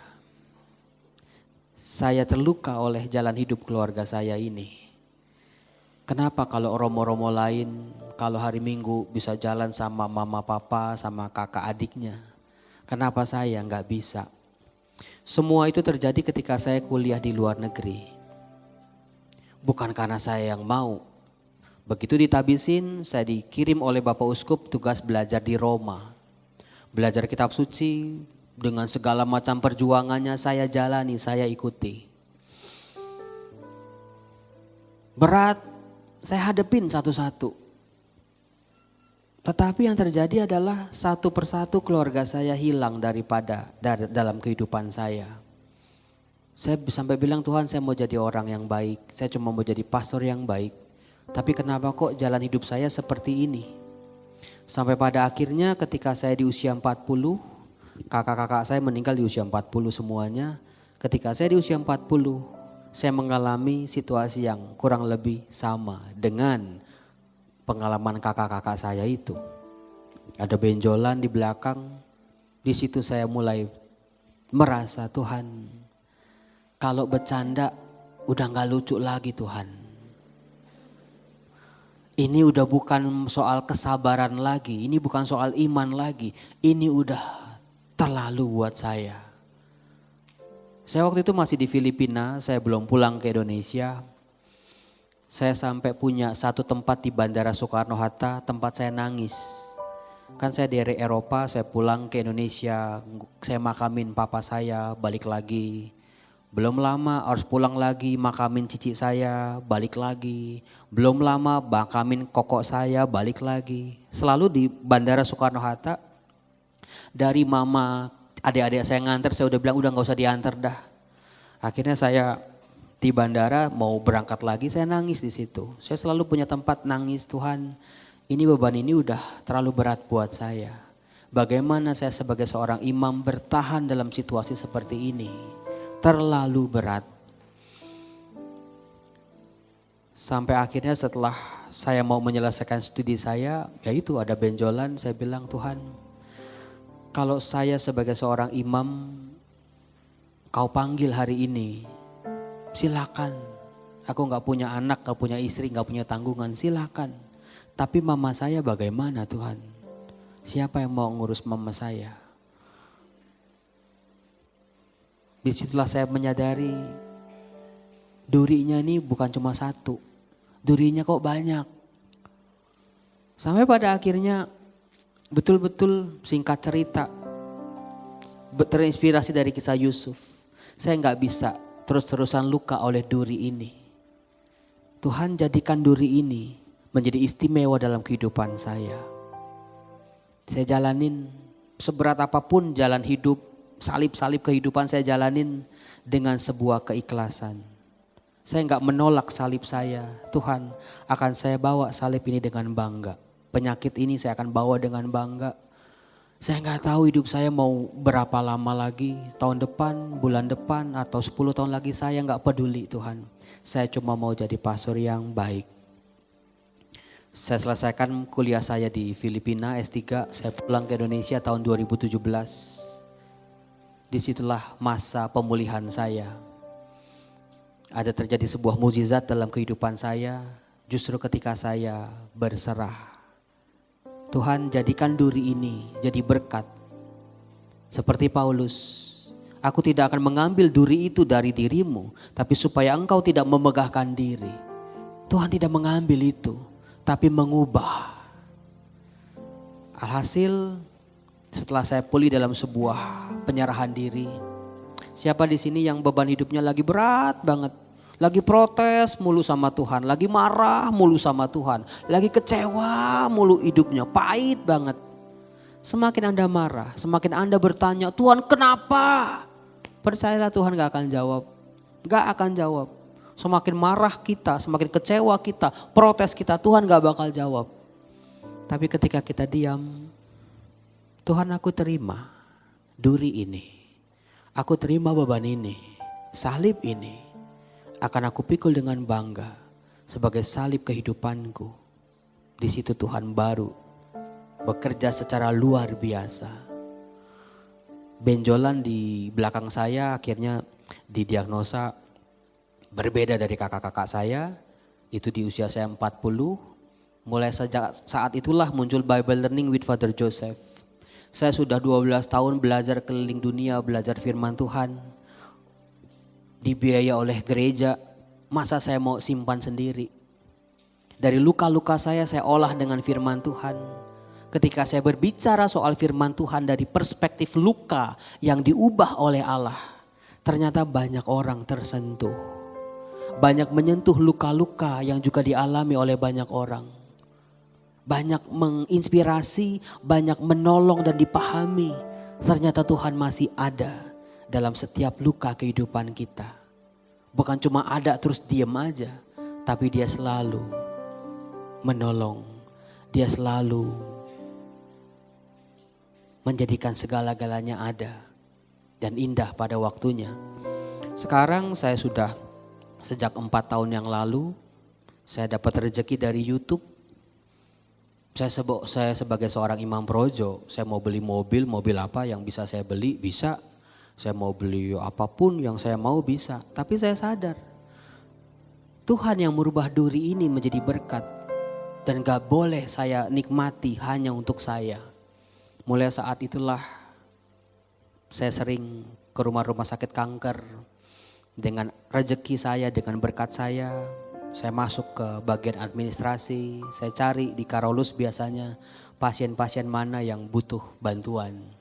Saya terluka oleh jalan hidup keluarga saya ini. Kenapa kalau romo-romo lain kalau hari Minggu bisa jalan sama mama papa sama kakak adiknya. Kenapa saya nggak bisa? Semua itu terjadi ketika saya kuliah di luar negeri. Bukan karena saya yang mau. Begitu ditabisin, saya dikirim oleh Bapak Uskup tugas belajar di Roma. Belajar kitab suci dengan segala macam perjuangannya saya jalani, saya ikuti. Berat, saya hadepin satu-satu. Tetapi yang terjadi adalah satu persatu keluarga saya hilang dalam kehidupan saya. Saya sampai bilang, Tuhan saya mau jadi orang yang baik, saya cuma mau jadi pastor yang baik. Tapi kenapa kok jalan hidup saya seperti ini? Sampai pada akhirnya ketika saya di usia 40, kakak-kakak saya meninggal di usia 40 semuanya. Ketika saya di usia 40, saya mengalami situasi yang kurang lebih sama dengan pengalaman kakak-kakak saya itu. Ada benjolan di belakang, di situ saya mulai merasa Tuhan, kalau bercanda udah gak lucu lagi Tuhan. Ini udah bukan soal kesabaran lagi, ini bukan soal iman lagi, ini udah terlalu buat saya. Saya waktu itu masih di Filipina, saya belum pulang ke Indonesia. Saya sampai punya satu tempat di Bandara Soekarno-Hatta, tempat saya nangis. Kan saya dari Eropa, saya pulang ke Indonesia, saya makamin papa saya, balik lagi. Belum lama harus pulang lagi, makamin cici saya, balik lagi. Belum lama makamin kokok saya, balik lagi. Selalu di Bandara Soekarno-Hatta, dari mama, adik-adik saya nganter, saya udah bilang udah gak usah diantar dah. Akhirnya saya di bandara mau berangkat lagi, saya nangis di situ. Saya selalu punya tempat nangis, Tuhan. Ini beban ini udah terlalu berat buat saya. Bagaimana saya sebagai seorang imam bertahan dalam situasi seperti ini? Terlalu berat. Sampai akhirnya setelah saya mau menyelesaikan studi saya, ya itu ada benjolan, saya bilang Tuhan, kalau saya sebagai seorang imam, kau panggil hari ini, silakan. Aku gak punya anak, gak punya istri, gak punya tanggungan, silakan. Tapi mama saya bagaimana Tuhan? Siapa yang mau ngurus mama saya? Disitulah saya menyadari durinya ini bukan cuma satu. Durinya kok banyak. Sampai pada akhirnya betul-betul singkat cerita. Terinspirasi dari kisah Yusuf. Saya gak bisa terus-terusan luka oleh duri ini. Tuhan jadikan duri ini menjadi istimewa dalam kehidupan saya. Saya jalanin seberat apapun jalan hidup, salib-salib kehidupan saya jalanin dengan sebuah keikhlasan. Saya enggak menolak salib saya, Tuhan akan saya bawa salib ini dengan bangga. Penyakit ini saya akan bawa dengan bangga. Saya enggak tahu hidup saya mau berapa lama lagi, tahun depan, bulan depan atau 10 tahun lagi, saya enggak peduli Tuhan. Saya cuma mau jadi pastor yang baik. Saya selesaikan kuliah saya di Filipina S3, saya pulang ke Indonesia tahun 2017. Disitulah masa pemulihan saya. Ada terjadi sebuah mukjizat dalam kehidupan saya, justru ketika saya berserah. Tuhan jadikan duri ini jadi berkat. Seperti Paulus, aku tidak akan mengambil duri itu dari dirimu, tapi supaya engkau tidak memegahkan diri. Tuhan tidak mengambil itu, tapi mengubah. Alhasil setelah saya pulih dalam sebuah penyerahan diri. Siapa di sini yang beban hidupnya lagi berat banget. Lagi protes mulu sama Tuhan. Lagi marah mulu sama Tuhan. Lagi kecewa mulu hidupnya. Pahit banget. Semakin Anda marah, semakin Anda bertanya, Tuhan kenapa? Percayalah Tuhan gak akan jawab. Gak akan jawab. Semakin marah kita, semakin kecewa kita, protes kita, Tuhan gak bakal jawab. Tapi ketika kita diam, Tuhan aku terima duri ini. Aku terima beban ini, salib ini. Akan aku pikul dengan bangga sebagai salib kehidupanku. Di situ Tuhan baru bekerja secara luar biasa. Benjolan di belakang saya akhirnya didiagnosa berbeda dari kakak-kakak saya, itu di usia saya 40. Mulai sejak saat itulah muncul Bible Learning with Father Joseph. Saya sudah 12 tahun belajar keliling dunia, belajar firman Tuhan. Dibiaya oleh gereja, masa saya mau simpan sendiri. Dari luka-luka saya olah dengan firman Tuhan. Ketika saya berbicara soal firman Tuhan dari perspektif luka yang diubah oleh Allah, ternyata banyak orang tersentuh. Banyak menyentuh luka-luka yang juga dialami oleh banyak orang. Banyak menginspirasi, banyak menolong dan dipahami. Ternyata Tuhan masih ada dalam setiap luka kehidupan kita. Bukan cuma ada terus diam aja, tapi dia selalu menolong. Dia selalu menjadikan segala-galanya ada dan indah pada waktunya. Sekarang saya sudah sejak 4 tahun yang lalu, saya dapat rezeki dari YouTube. Saya sebagai seorang imam projo, saya mau beli mobil apa yang bisa saya beli, bisa. Saya mau beli apapun yang saya mau bisa. Tapi saya sadar, Tuhan yang merubah duri ini menjadi berkat. Dan gak boleh saya nikmati hanya untuk saya. Mulai saat itulah saya sering ke rumah-rumah sakit kanker. Dengan rezeki saya, dengan berkat saya masuk ke bagian administrasi. Saya cari di Karolus biasanya pasien-pasien mana yang butuh bantuan.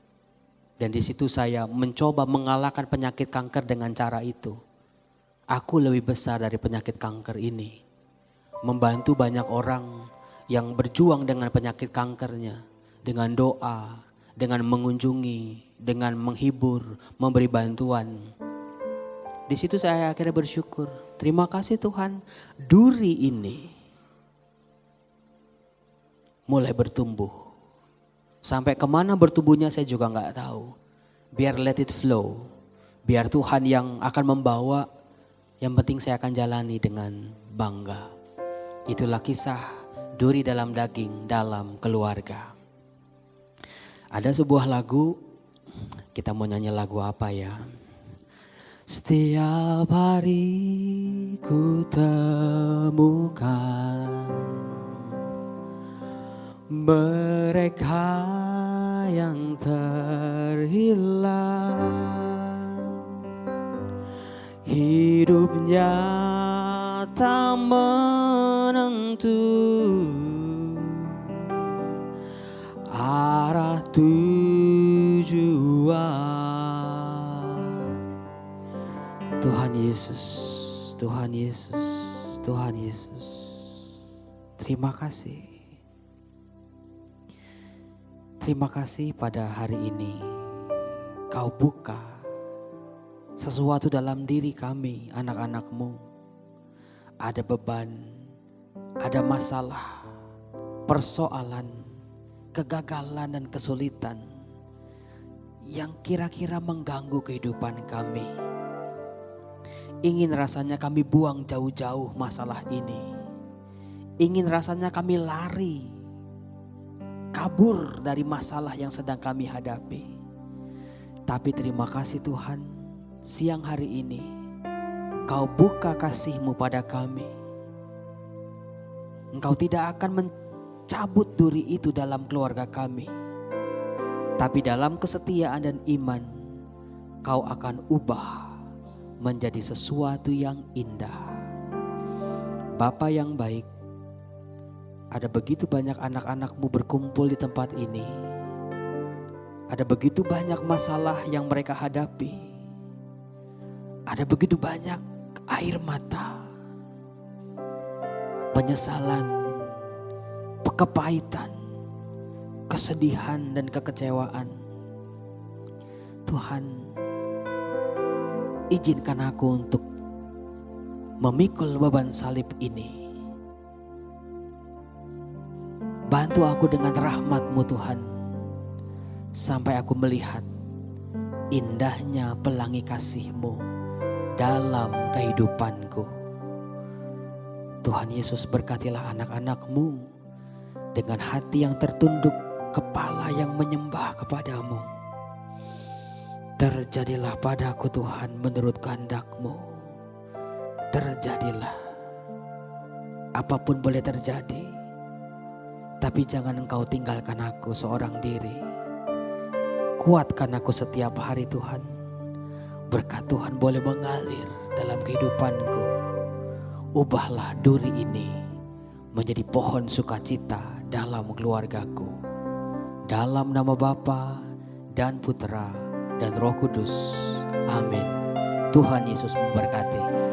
Dan di situ saya mencoba mengalahkan penyakit kanker dengan cara itu. Aku lebih besar dari penyakit kanker ini. Membantu banyak orang yang berjuang dengan penyakit kankernya. Dengan doa, dengan mengunjungi, dengan menghibur, memberi bantuan. Di situ saya akhirnya bersyukur. Terima kasih Tuhan, duri ini mulai bertumbuh. Sampai kemana bertumbuhnya saya juga gak tahu. Biar let it flow. Biar Tuhan yang akan membawa. Yang penting saya akan jalani dengan bangga. Itulah kisah duri dalam daging dalam keluarga. Ada sebuah lagu. Kita mau nyanyi lagu apa ya? Setiap hari ku temukan mereka yang terhilang, hidupnya tak menentu, arah tujuan. Tuhan Yesus, Tuhan Yesus, Tuhan Yesus. Terima kasih. Terima kasih pada hari ini Kau buka sesuatu dalam diri kami, anak-anak-Mu. Ada beban, ada masalah, persoalan, kegagalan dan kesulitan yang kira-kira mengganggu kehidupan kami. Ingin rasanya kami buang jauh-jauh masalah ini. Ingin rasanya kami lari, kabur dari masalah yang sedang kami hadapi. Tapi terima kasih Tuhan, siang hari ini Kau buka kasih-Mu pada kami. Engkau tidak akan mencabut duri itu dalam keluarga kami. Tapi dalam kesetiaan dan iman, Kau akan ubah menjadi sesuatu yang indah. Bapa yang baik, ada begitu banyak anak-anak-Mu berkumpul di tempat ini. Ada begitu banyak masalah yang mereka hadapi. Ada begitu banyak air mata, penyesalan, kepahitan, kesedihan dan kekecewaan. Tuhan, izinkan aku untuk memikul beban salib ini. Bantu aku dengan rahmat-Mu Tuhan, sampai aku melihat indahnya pelangi kasih-Mu dalam kehidupanku. Tuhan Yesus, berkatilah anak-anak-Mu dengan hati yang tertunduk, kepala yang menyembah kepada-Mu. Terjadilah padaku Tuhan menurut kehendak-Mu. Terjadilah. Apapun boleh terjadi. Tapi jangan Engkau tinggalkan aku seorang diri. Kuatkan aku setiap hari Tuhan. Berkat Tuhan boleh mengalir dalam kehidupanku. Ubahlah duri ini menjadi pohon sukacita dalam keluargaku. Dalam nama Bapa dan Putera dan Roh Kudus. Amin. Tuhan Yesus memberkati.